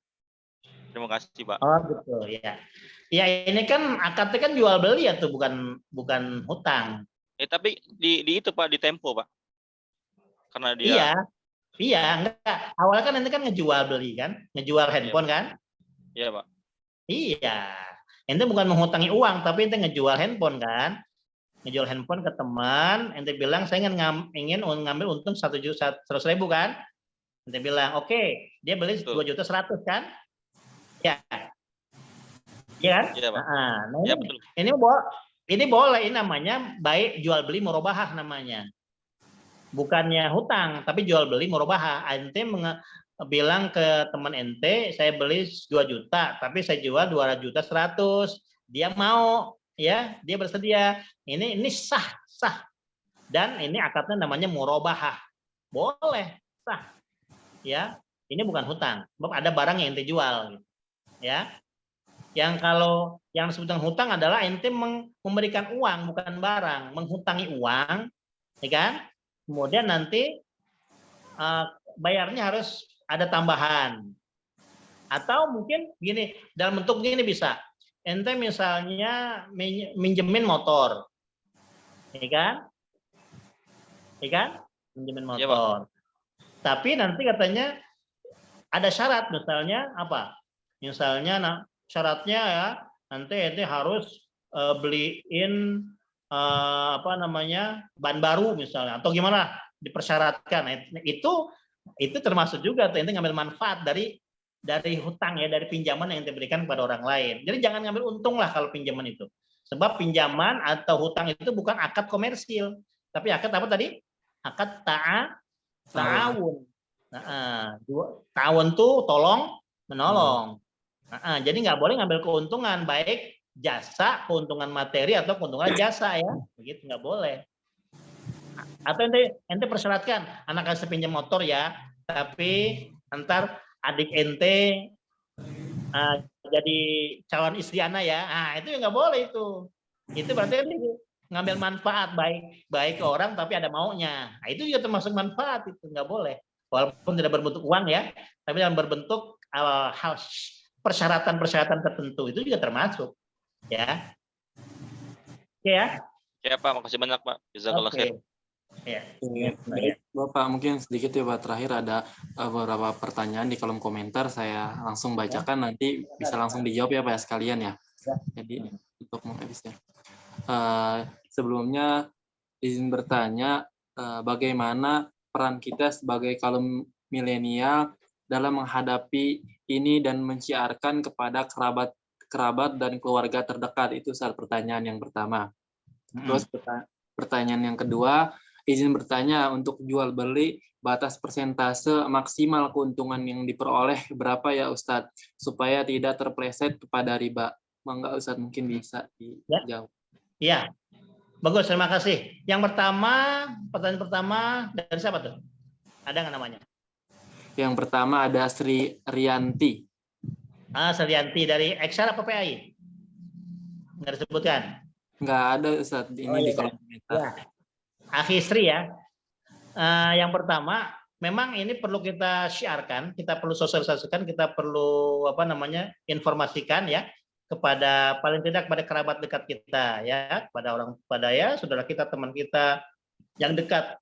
Terima kasih, Pak. Oh, gitu, ya. Ya, ini kan akadnya kan jual beli ya tuh, bukan hutang. Tapi di itu, Pak, di Tempo, Pak. Karena dia Iya, enggak. Awalnya kan ini kan ngejual beli kan, ngejual handphone kan? Iya, Pak. Iya. Ente bukan menghutangi uang, tapi ente ngejual handphone kan? Ngejual handphone ke teman, ente bilang saya ingin ngambil untung 100.000 kan? Ente bilang, oke, dia beli 2.100.000 kan? Ya. Iya kan? Iya, Pak. Nah, ya, betul. Ini boleh, ini namanya baik jual beli murabahah namanya. Bukannya hutang, tapi jual beli murabahah. Ente bilang ke teman ente, saya beli 2 juta, tapi saya jual 2.100.000. Dia mau, ya, dia bersedia. Ini sah. Dan ini akadnya namanya murabahah. Boleh, sah. Ya, ini bukan hutang. Sebab ada barang yang ente jual, gitu. Ya. Yang kalau yang disebut dengan hutang adalah ente memberikan uang, bukan barang, menghutangi uang, ya kan? kemudian nanti bayarnya harus ada tambahan. Atau mungkin gini, dalam bentuk gini bisa. Ente misalnya minjemin motor, ya kan? Ya kan? Minjemin Iya, Pak. motor. Tapi nanti katanya ada syarat, misalnya apa? Misalnya syaratnya ya nanti ente harus beliin apa namanya ban baru misalnya, atau gimana dipersyaratkan. Nah, itu termasuk juga tuh ente ngambil manfaat dari hutang ya, dari pinjaman yang diberikan kepada orang lain. Jadi jangan ngambil untung lah kalau pinjaman itu. Sebab pinjaman atau hutang itu bukan akad komersil, tapi akad apa tadi? Akad ta'awun. Ta'awun tuh tolong menolong. Jadi nggak boleh ngambil keuntungan, baik jasa, keuntungan materi atau keuntungan jasa ya, begitu nggak boleh. Atau ente persyaratkan anak kasih pinjam motor ya, tapi ntar adik ente jadi calon istri anak ya, itu nggak boleh itu berarti ngambil manfaat baik ke orang tapi ada maunya. Nah, itu juga termasuk manfaat, itu nggak boleh, walaupun tidak berbentuk uang ya, tapi dalam berbentuk hal persyaratan tertentu itu juga termasuk ya. Oke ya. Ya Pak, makasih banyak Pak. Jazakallah khair. Ya. Baik, Bapak, mungkin sedikit ya Pak, terakhir ada beberapa pertanyaan di kolom komentar, saya langsung bacakan, nanti bisa langsung dijawab ya Pak ya sekalian ya. Jadi untuk menghabisnya. Sebelumnya izin bertanya, bagaimana peran kita sebagai kaum milenial dalam menghadapi ini dan menciarkan kepada kerabat dan keluarga terdekat, itu saat pertanyaan yang pertama. Terus pertanyaan yang kedua, izin bertanya, untuk jual beli batas persentase maksimal keuntungan yang diperoleh berapa ya Ustadz, supaya tidak terpleset kepada riba. Mangga Ustadz, mungkin bisa dijawab. Iya, bagus, terima kasih. Yang pertama, pertanyaan pertama dari siapa tuh? Ada nggak namanya? Yang pertama ada Sri Rianti. Sri Rianti dari XR apa PAI? Nggak disebutkan? Nggak ada Ustadz, ini di kolom komentar. Ya. Akhi Sri ya. Yang pertama, memang ini perlu kita syiarkan, kita perlu sosialisasikan, kita perlu informasikan ya kepada paling tidak pada kerabat dekat kita ya, pada ya saudara kita, teman kita yang dekat.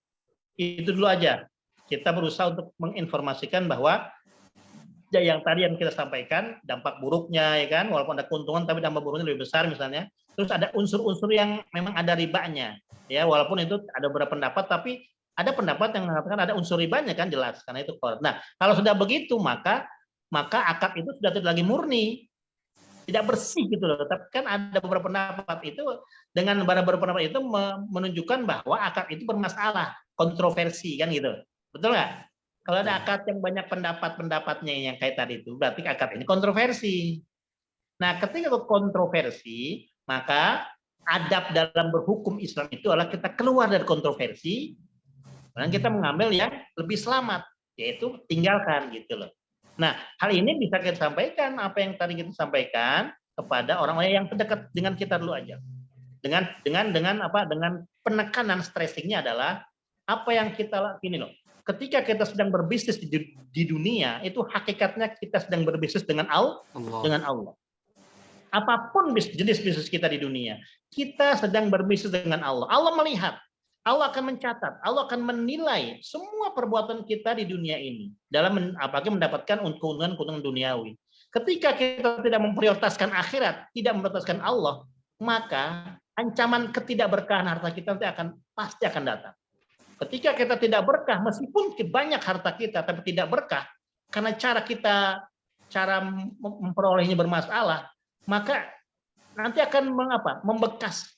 Itu dulu aja. Kita berusaha untuk menginformasikan bahwa ya yang tadi yang kita sampaikan, dampak buruknya ya kan, walaupun ada keuntungan tapi dampak buruknya lebih besar misalnya. Terus ada unsur-unsur yang memang ada ribanya ya, walaupun itu ada beberapa pendapat, tapi ada pendapat yang mengatakan ada unsur ribanya kan, jelas, karena itu korup. Nah, kalau sudah begitu maka akad itu sudah tidak lagi murni, tidak bersih gitu loh. Tapi kan ada beberapa pendapat itu, dengan beberapa pendapat itu menunjukkan bahwa akad itu bermasalah, kontroversi kan gitu. Betul nggak? Kalau ada akad yang banyak pendapat-pendapatnya yang kayak tadi itu, berarti akad ini kontroversi. Nah, ketika kontroversi, maka adab dalam berhukum Islam itu adalah kita keluar dari kontroversi dan kita mengambil yang lebih selamat, yaitu tinggalkan gitu loh. Nah, hal ini bisa kita sampaikan, apa yang tadi kita sampaikan kepada orang-orang yang terdekat dengan kita dulu aja. Dengan penekanan stressingnya adalah apa yang kita lakukan loh. Ketika kita sedang berbisnis di dunia, itu hakikatnya kita sedang berbisnis dengan Allah. Apapun jenis bisnis kita di dunia, kita sedang berbisnis dengan Allah. Allah melihat, Allah akan mencatat, Allah akan menilai semua perbuatan kita di dunia ini dalam mendapatkan keuntungan duniawi. Ketika kita tidak memprioritaskan akhirat, tidak memprioritaskan Allah, maka ancaman ketidakberkahan harta kita nanti pasti akan datang. Ketika kita tidak berkah, meskipun banyak harta kita tapi tidak berkah, karena cara memperolehnya bermasalah, maka nanti akan membekas,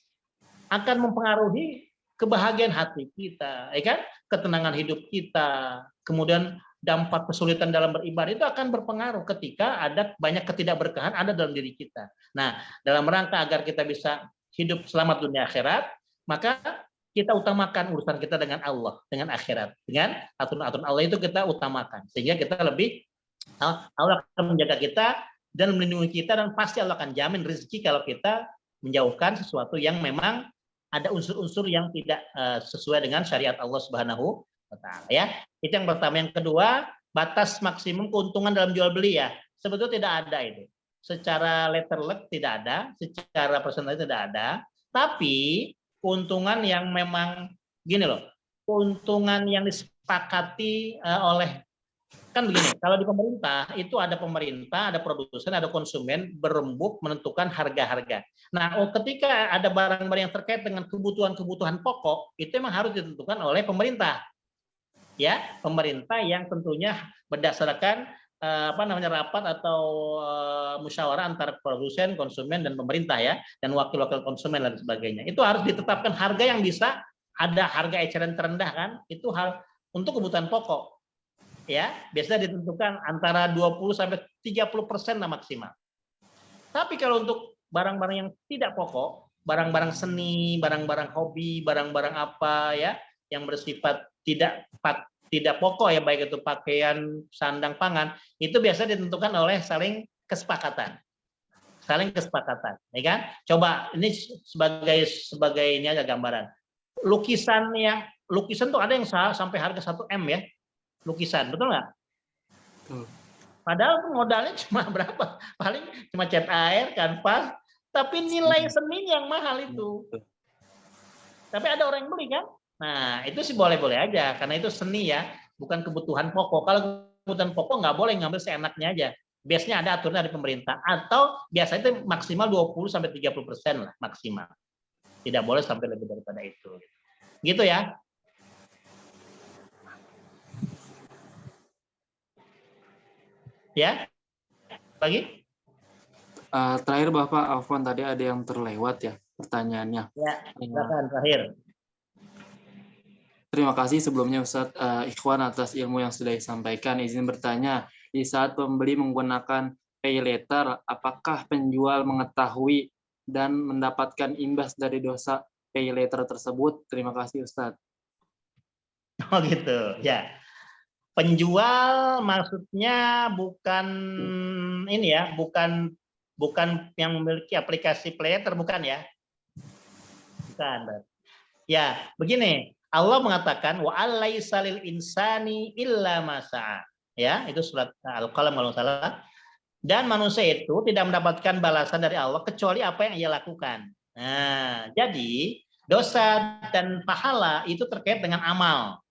akan mempengaruhi kebahagiaan hati kita, ya kan? Ketenangan hidup kita, kemudian dampak kesulitan dalam beribadah itu akan berpengaruh ketika ada banyak ketidakberkahan ada dalam diri kita. Nah, dalam rangka agar kita bisa hidup selamat dunia akhirat, maka kita utamakan urusan kita dengan Allah, dengan akhirat, dengan aturan-aturan Allah itu kita utamakan, sehingga kita Allah akan menjaga kita dan melindungi kita, dan pasti Allah akan jamin rezeki kalau kita menjauhkan sesuatu yang memang ada unsur-unsur yang tidak sesuai dengan syariat Allah Subhanahu wa taala ya. Itu yang pertama. Yang kedua, batas maksimum keuntungan dalam jual beli ya. Sebetulnya tidak ada itu. Secara letter luck tidak ada, secara persentase tidak ada, tapi keuntungan yang memang gini loh, keuntungan yang disepakati oleh, kan begini, kalau di pemerintah itu ada pemerintah, ada produsen, ada konsumen berembuk menentukan harga-harga. Nah, ketika ada barang-barang yang terkait dengan kebutuhan-kebutuhan pokok, itu memang harus ditentukan oleh pemerintah. Ya, pemerintah yang tentunya berdasarkan rapat atau musyawarah antara produsen, konsumen dan pemerintah ya, dan wakil-wakil konsumen dan sebagainya. Itu harus ditetapkan harga yang bisa ada harga eceran terendah kan, itu hal untuk kebutuhan pokok. Ya, biasanya ditentukan antara 20 sampai 30% lah maksimal. Tapi kalau untuk barang-barang yang tidak pokok, barang-barang seni, barang-barang hobi, barang-barang apa ya, yang bersifat tidak pokok ya, baik itu pakaian, sandang, pangan, itu biasa ditentukan oleh saling kesepakatan, ya kan? Coba ini sebagai ini aja gambaran. Lukisan tuh ada yang sampai harga 1 M ya, lukisan, betul nggak? Padahal modalnya cuma berapa? Paling cuma cat air, kanvas, tapi nilai seni yang mahal itu. Tapi ada orang yang beli kan? Nah, itu sih boleh-boleh aja, karena itu seni ya, bukan kebutuhan pokok. Kalau kebutuhan pokok nggak boleh ngambil seenaknya aja. Biasanya ada aturan dari pemerintah, atau biasanya itu maksimal 20-30% lah maksimal. Tidak boleh sampai lebih daripada itu. Gitu ya. Ya, lagi? Terakhir Bapak Afwan, tadi ada yang terlewat ya pertanyaannya. Ya, silakan terakhir. Terima kasih sebelumnya Ustadz Ikhwan atas ilmu yang sudah disampaikan. Izin bertanya, di saat pembeli menggunakan pay later, apakah penjual mengetahui dan mendapatkan imbas dari dosa pay later tersebut? Terima kasih Ustadz. Oh gitu, ya. Penjual maksudnya bukan ini ya, bukan yang memiliki aplikasi pay later, bukan ya? Bukan. Ya, begini. Allah mengatakan wa alaisa lil insani illa ma sa'a. Ya, itu surat Al-Qalam kalau salah. Dan manusia itu tidak mendapatkan balasan dari Allah kecuali apa yang ia lakukan. Nah, jadi dosa dan pahala itu terkait dengan amal,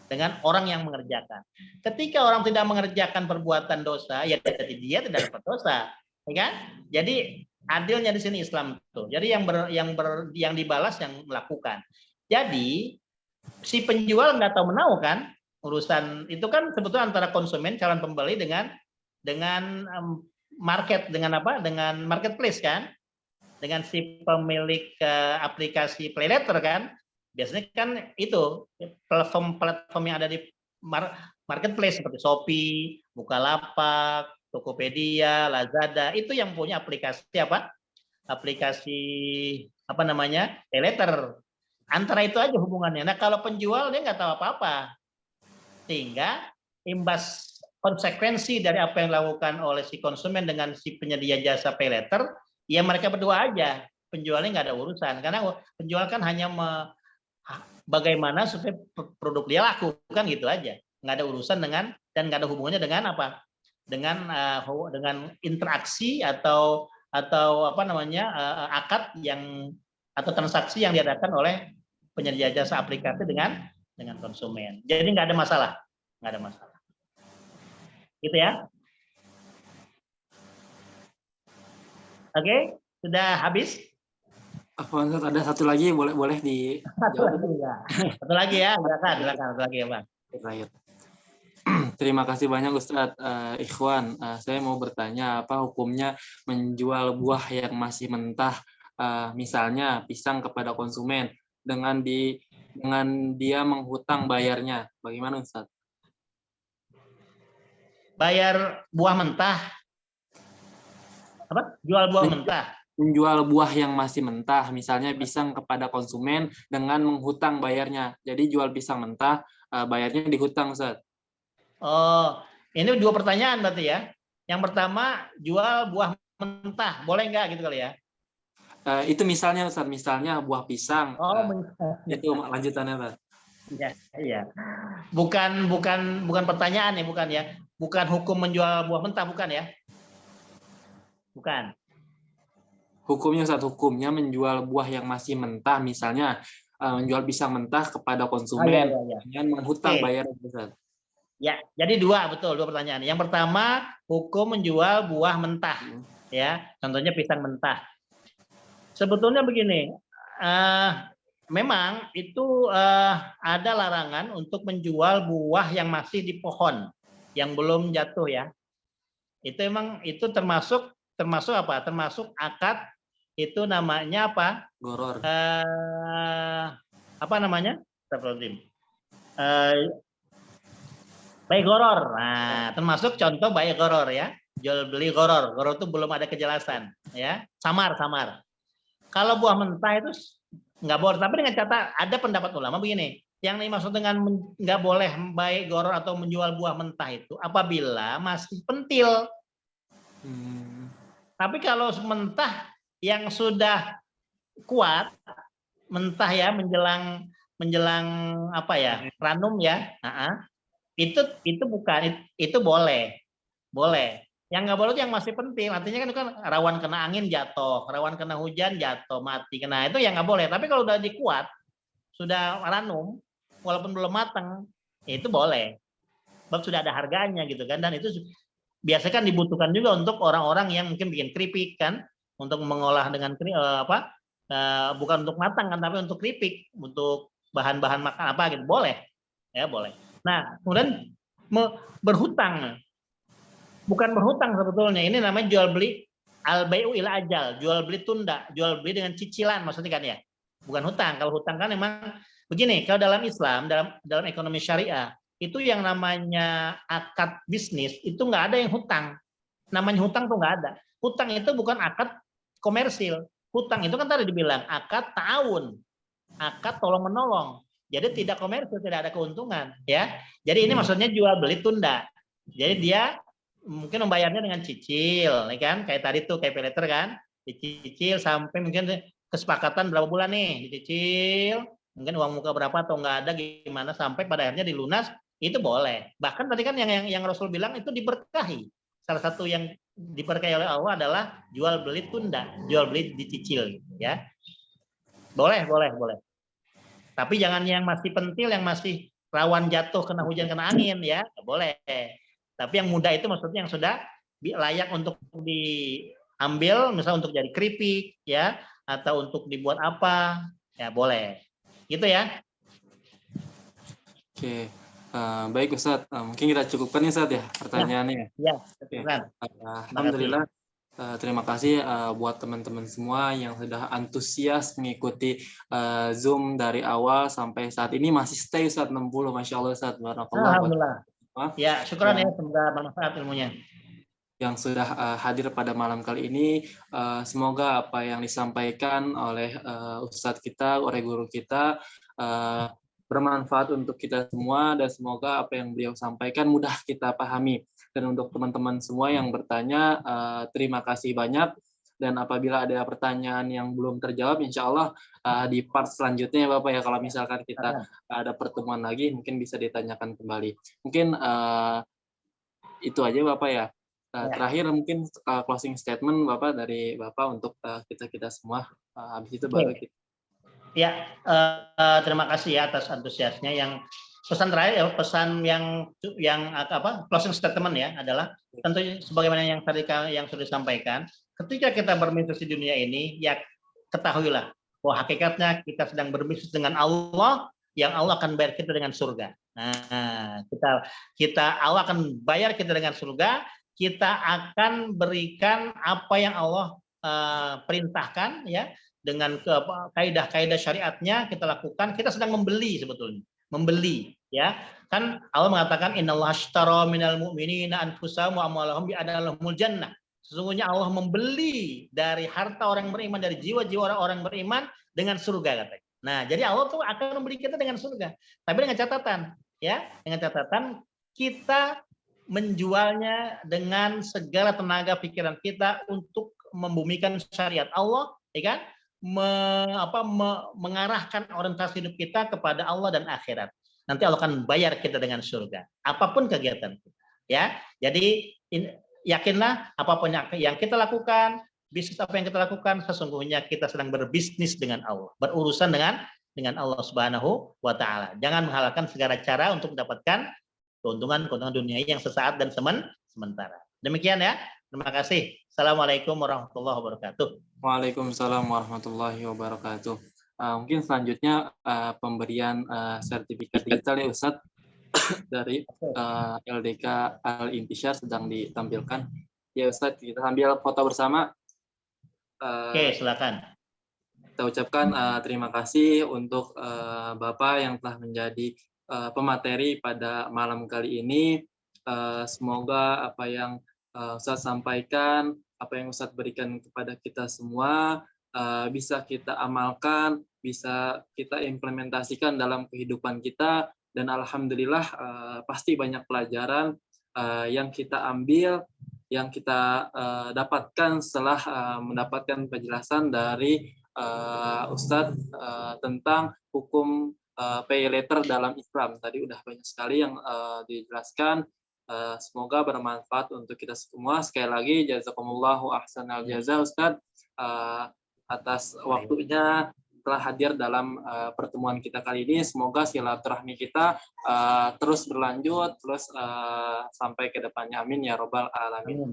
dengan orang yang mengerjakan. Ketika orang tidak mengerjakan perbuatan dosa, ya dia tidak dapat dosa, ya kan? Jadi adilnya di sini Islam tuh. Jadi yang dibalas yang melakukan. Jadi si penjual nggak tahu menahu kan urusan itu, kan sebetulnya antara konsumen calon pembeli dengan market, dengan marketplace kan, dengan si pemilik aplikasi pay later kan. Biasanya kan itu platform yang ada di marketplace seperti Shopee, Bukalapak, Tokopedia, Lazada, itu yang punya aplikasi pay later. Antara itu aja hubungannya. Nah, kalau penjual dia nggak tahu apa-apa, sehingga imbas konsekuensi dari apa yang dilakukan oleh si konsumen dengan si penyedia jasa pay later, ya mereka berdua aja. Penjualnya nggak ada urusan, karena penjual kan hanya bagaimana supaya produk dia laku, kan gitu aja. Nggak ada urusan dengan, dan nggak ada hubungannya dengan apa? Dengan interaksi atau akad yang atau transaksi yang diadakan oleh penyedia jasa aplikasi dengan konsumen. Jadi nggak ada masalah, gitu ya. Oke, sudah habis. Afwan, ada satu lagi, boleh di Satu lagi ya, silakan satu lagi ya Bang. Terakhir. Terima kasih banyak Ustadz Ikhwan. Saya mau bertanya, apa hukumnya menjual buah yang masih mentah, misalnya pisang kepada konsumen, dengan dia menghutang bayarnya? Bagaimana Ustadz? Bayar buah mentah? Apa? Jual buah mentah? Menjual buah yang masih mentah, misalnya pisang kepada konsumen dengan menghutang bayarnya. Jadi jual pisang mentah, bayarnya dihutang Ustadz. Oh, ini 2 pertanyaan berarti ya. Yang pertama, jual buah mentah, boleh nggak gitu kali ya? Itu misalnya Ustaz, misalnya buah pisang. Oh, Itu lanjutannya Ustaz. ya, iya. Bukan pertanyaan ya, bukan ya. Bukan hukum menjual buah mentah, bukan ya? Bukan. Hukumnya Ustaz, hukumnya menjual buah yang masih mentah, misalnya menjual pisang mentah kepada konsumen dengan menghutang bayaran Ustaz. Ya, jadi dua pertanyaan. Yang pertama, hukum menjual buah mentah, ya. Contohnya pisang mentah. Sebetulnya begini, memang itu ada larangan untuk menjual buah yang masih di pohon, yang belum jatuh ya. Itu termasuk apa? Termasuk akad, itu namanya apa? Goror. Apa namanya? Baik goror. Nah, termasuk contoh baik goror ya. Jual beli goror. Goror itu belum ada kejelasan ya. Samar. Kalau buah mentah itu nggak boleh. Tapi dengan catatan, ada pendapat ulama begini. Yang dimaksud dengan nggak boleh baik goror atau menjual buah mentah itu apabila masih pentil. Tapi kalau mentah yang sudah kuat, mentah ya menjelang apa ya, ranum ya, itu bukan, itu boleh. Yang nggak boleh itu yang masih pentil, artinya kan rawan kena angin jatuh, rawan kena hujan jatuh, mati. Nah itu yang nggak boleh. Tapi kalau udah dikuat, sudah ranum, walaupun belum matang, itu boleh. Sebab sudah ada harganya gitu kan, dan itu biasanya kan dibutuhkan juga untuk orang-orang yang mungkin bikin keripik kan, untuk mengolah dengan bukan untuk matang kan, tapi untuk keripik, untuk bahan-bahan makan apa gitu, boleh ya, boleh. Nah kemudian berhutang, bukan berhutang sebetulnya, ini namanya jual beli al-bai'u ila ajal, jual beli tunda, jual beli dengan cicilan maksudnya kan ya, bukan hutang. Kalau hutang kan memang begini, kalau dalam Islam, dalam ekonomi syariah, itu yang namanya akad bisnis itu nggak ada yang hutang. Namanya hutang tuh nggak ada. Hutang itu bukan akad komersil. Hutang itu kan tadi dibilang akad ta'awun, akad tolong menolong. Jadi tidak komersil, tidak ada keuntungan, ya. Jadi ini maksudnya jual beli tunda. Jadi dia mungkin membayarnya dengan cicil, ya kan? Kayak tadi tuh, kayak paylater kan, dicicil sampai mungkin kesepakatan berapa bulan nih, dicicil, mungkin uang muka berapa atau nggak ada gimana, sampai pada akhirnya dilunas. Itu boleh. Bahkan tadi kan yang Rasul bilang itu diberkahi. Salah satu yang diberkahi oleh Allah adalah jual beli tunda, jual beli dicicil, ya. Boleh. Tapi jangan yang masih pentil, yang masih rawan jatuh kena hujan kena angin ya, boleh. Tapi yang muda itu maksudnya yang sudah layak untuk diambil, misalnya untuk jadi keripik ya, atau untuk dibuat apa, ya boleh. Gitu ya. Oke. Baik Ustadz, mungkin kita cukupkan ya Ustadz ya pertanyaannya. Ya, Alhamdulillah, terima kasih buat teman-teman semua yang sudah antusias mengikuti Zoom dari awal sampai saat ini, masih stay Ustadz 60, Masya Allah Ustadz. Alhamdulillah. Ya, syukuran ya, semoga bermanfaat ilmunya. Yang sudah hadir pada malam kali ini, semoga apa yang disampaikan oleh Ustadz kita, oleh guru kita, bermanfaat untuk kita semua, dan semoga apa yang beliau sampaikan mudah kita pahami. Dan untuk teman-teman semua yang bertanya, terima kasih banyak. Dan apabila ada pertanyaan yang belum terjawab, insya Allah di part selanjutnya ya Bapak ya, kalau misalkan kita ada pertemuan lagi, mungkin bisa ditanyakan kembali. Mungkin itu aja Bapak ya. Terakhir mungkin closing statement Bapak, dari Bapak untuk kita semua. Habis itu baru kita. Ya, terima kasih ya atas antusiasnya. Yang pesan terakhir ya, pesan yang apa, closing statement ya, adalah tentu sebagaimana yang tadi yang sudah disampaikan, ketika kita berbisnis di dunia ini, ya ketahuilah bahwa hakikatnya kita sedang berbisnis dengan Allah, yang Allah akan bayar kita dengan surga. Nah, Allah akan bayar kita dengan surga. Kita akan berikan apa yang Allah perintahkan ya, dengan kaidah-kaidah syariatnya kita lakukan. Kita sedang membeli, sebetulnya membeli ya, kan Allah mengatakan innallaha ashtara minal mu'minina anfusahum wa amwalahum bi anna lahumul jannah. Sesungguhnya Allah membeli dari harta orang beriman, dari jiwa-jiwa orang beriman dengan surga, katanya. Nah, jadi Allah tuh akan membeli kita dengan surga, tapi dengan catatan ya, dengan catatan kita menjualnya dengan segala tenaga pikiran kita untuk membumikan syariat Allah, ya kan? Mengarahkan orientasi hidup kita kepada Allah dan akhirat. Nanti Allah akan bayar kita dengan surga. Apapun kegiatan kita, ya. Jadi yakinlah apapun yang kita lakukan, bisnis apa yang kita lakukan, sesungguhnya kita sedang berbisnis dengan Allah, berurusan dengan Allah Subhanahu wa taala. Jangan menghalalkan segala cara untuk mendapatkan keuntungan dunia yang sesaat dan sementara. Demikian ya. Terima kasih. Assalamualaikum warahmatullahi wabarakatuh. Waalaikumsalam warahmatullahi wabarakatuh. Mungkin selanjutnya pemberian sertifikat digital ya Ustadz dari LDK Al-Intisyar sedang ditampilkan. Ya Ustadz, kita sambil foto bersama. Oke, silakan. Kita ucapkan terima kasih untuk Bapak yang telah menjadi pemateri pada malam kali ini. Semoga apa yang Ustadz sampaikan, apa yang Ustadz berikan kepada kita semua bisa kita amalkan, bisa kita implementasikan dalam kehidupan kita, dan alhamdulillah pasti banyak pelajaran yang kita ambil, yang kita dapatkan setelah mendapatkan penjelasan dari Ustadz tentang hukum pay letter dalam Islam. Tadi udah banyak sekali yang dijelaskan. Semoga bermanfaat untuk kita semua. Sekali lagi, jazakumullahu ahsanal jazaa Ustadz atas waktunya telah hadir dalam pertemuan kita kali ini. Semoga silaturahmi kita terus berlanjut, terus sampai ke depannya. Amin ya robbal alamin.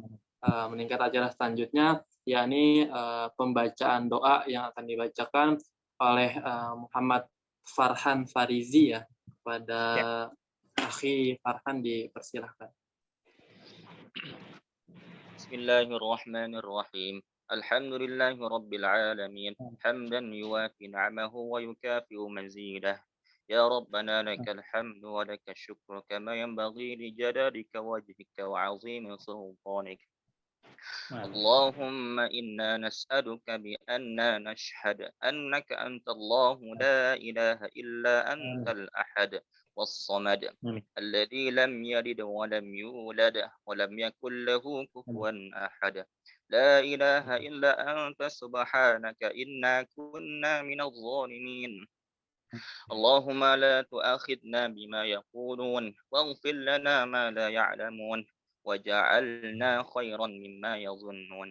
Meningkat acara selanjutnya, yakni pembacaan doa yang akan dibacakan oleh Muhammad Farhan Farizi ya. Pada Akhi Farhan dipersilahkan. Bismillahirrahmanirrahim. Alhamdulillahi Rabbil Alamin. Hamdan yuwafi ni'amahu wa yukafi'u mazidah. Ya Rabbana lakal hamdu wa lakal syukru kama yanbaghi li jalalika wajhika wa 'azimi sultanik. اللهم إنا نسألك بأننا نشهد أنك أنت الله لا إله إلا أنت الأحد والصمد الذي لم يلد ولم يولد ولم يكن له كفوا أحد لا إله إلا أنت سبحانك إنا كنا من الظالمين اللهم لا تؤاخذنا بما يقولون واغفر لنا ما لا يعلمون وجعلنا خيرا مما يظنون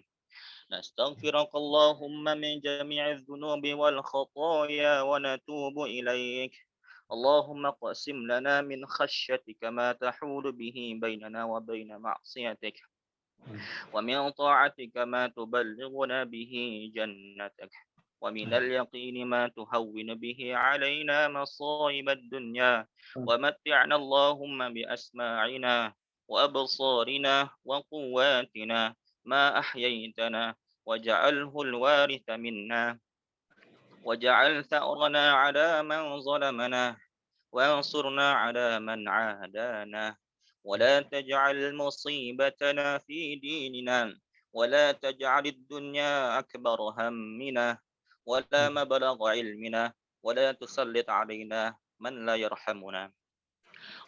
نستغفرك اللهم من جميع الذنوب والخطايا ونتوب إليك اللهم اقسم لنا من خشيتك ما تحول به بيننا وبين معصيتك ومن طاعتك ما تبلغنا به جنتك ومن اليقين ما تهون به علينا مصائب الدنيا ومتعنا اللهم بأسماعنا وأبصارنا وقواتنا ما أحييتنا واجعله الوارث منا واجعل ثأرنا على من ظلمنا وانصرنا على من عادانا ولا تجعل مصيبتنا في ديننا ولا تجعل الدنيا أكبر همنا ولا مبلغ علمنا ولا تسلط علينا من لا يرحمنا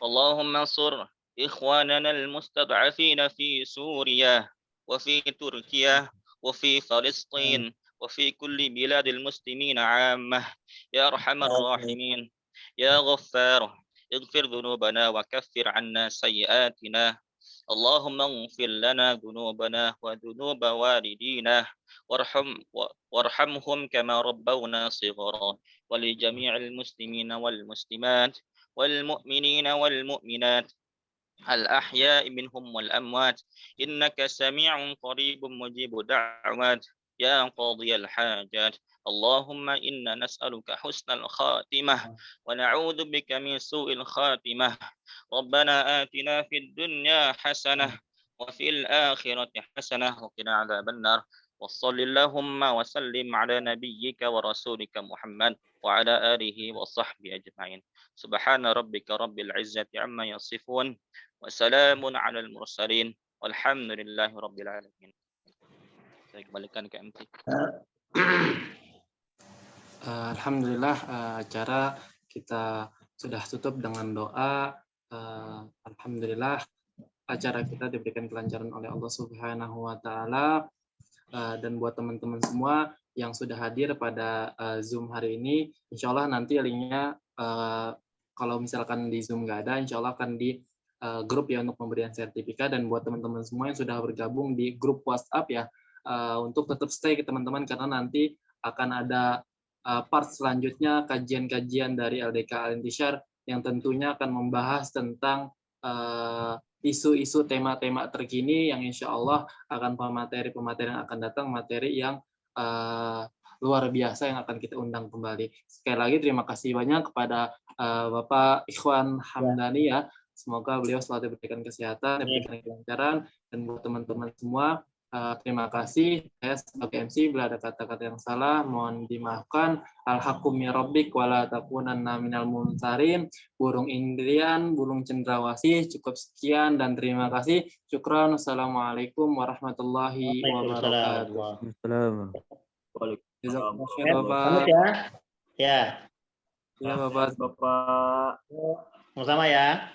اللهم انصر إخواننا المستضعفين في سوريا وفي تركيا وفي فلسطين وفي كل بلاد المسلمين عامة يا أرحم الراحمين يا غفار اغفر ذنوبنا وكفر عنا سيئاتنا اللهم اغفر لنا ذنوبنا وذنوب والدينا وارحمهم كما ربونا صغارا ولجميع المسلمين والمسلمات والمؤمنين والمؤمنات الأحياء منهم والأموات إنك سميع قريب مجيب دعوات يا قاضي الحاجات اللهم إنا نسألك حسن الخاتمة ونعوذ بك من سوء الخاتمة ربنا آتنا في الدنيا حسنة وفي الآخرة حسنة وقنا عذاب النار وصل اللهم وسلم على نبيك ورسولك محمد وعلى آله وصحبه أجمعين سبحان ربك رب العزة عما يصفون وسلام على المرسلين والحمد لله رب العالمين. Saya kembalikan ke MT. Alhamdulillah acara kita sudah tutup dengan doa. Alhamdulillah acara kita diberikan kelancaran oleh Allah Subhanahu wa taala. Dan buat teman-teman semua yang sudah hadir pada Zoom hari ini, insya Allah nanti linknya kalau misalkan di Zoom nggak ada, insya Allah akan di grup ya untuk pemberian sertifikat. Dan buat teman-teman semua yang sudah bergabung di grup WhatsApp ya, untuk tetap stay ke teman-teman karena nanti akan ada part selanjutnya kajian-kajian dari LDK Al-Intishar yang tentunya akan membahas tentang isu-isu tema-tema terkini yang insya Allah akan pemateri-pemateri yang akan datang, materi yang luar biasa yang akan kita undang kembali. Sekali lagi terima kasih banyak kepada Bapak Ikhwan Hamdani ya. Semoga beliau selalu diberikan kesehatan, diberikan kelancaran, dan buat teman-teman semua terima kasih. Saya sebagai MC bila ada kata-kata yang salah mohon dimaafkan. Al-haqqu min rabbik wala takunanna minal mumtarin. Burung Indrian, burung cendrawasih. Cukup sekian dan terima kasih. Syukran. Assalamualaikum warahmatullahi wabarakatuh. Jazakumullah Bapak. Ya. Ya Bapak. Sama-sama ya.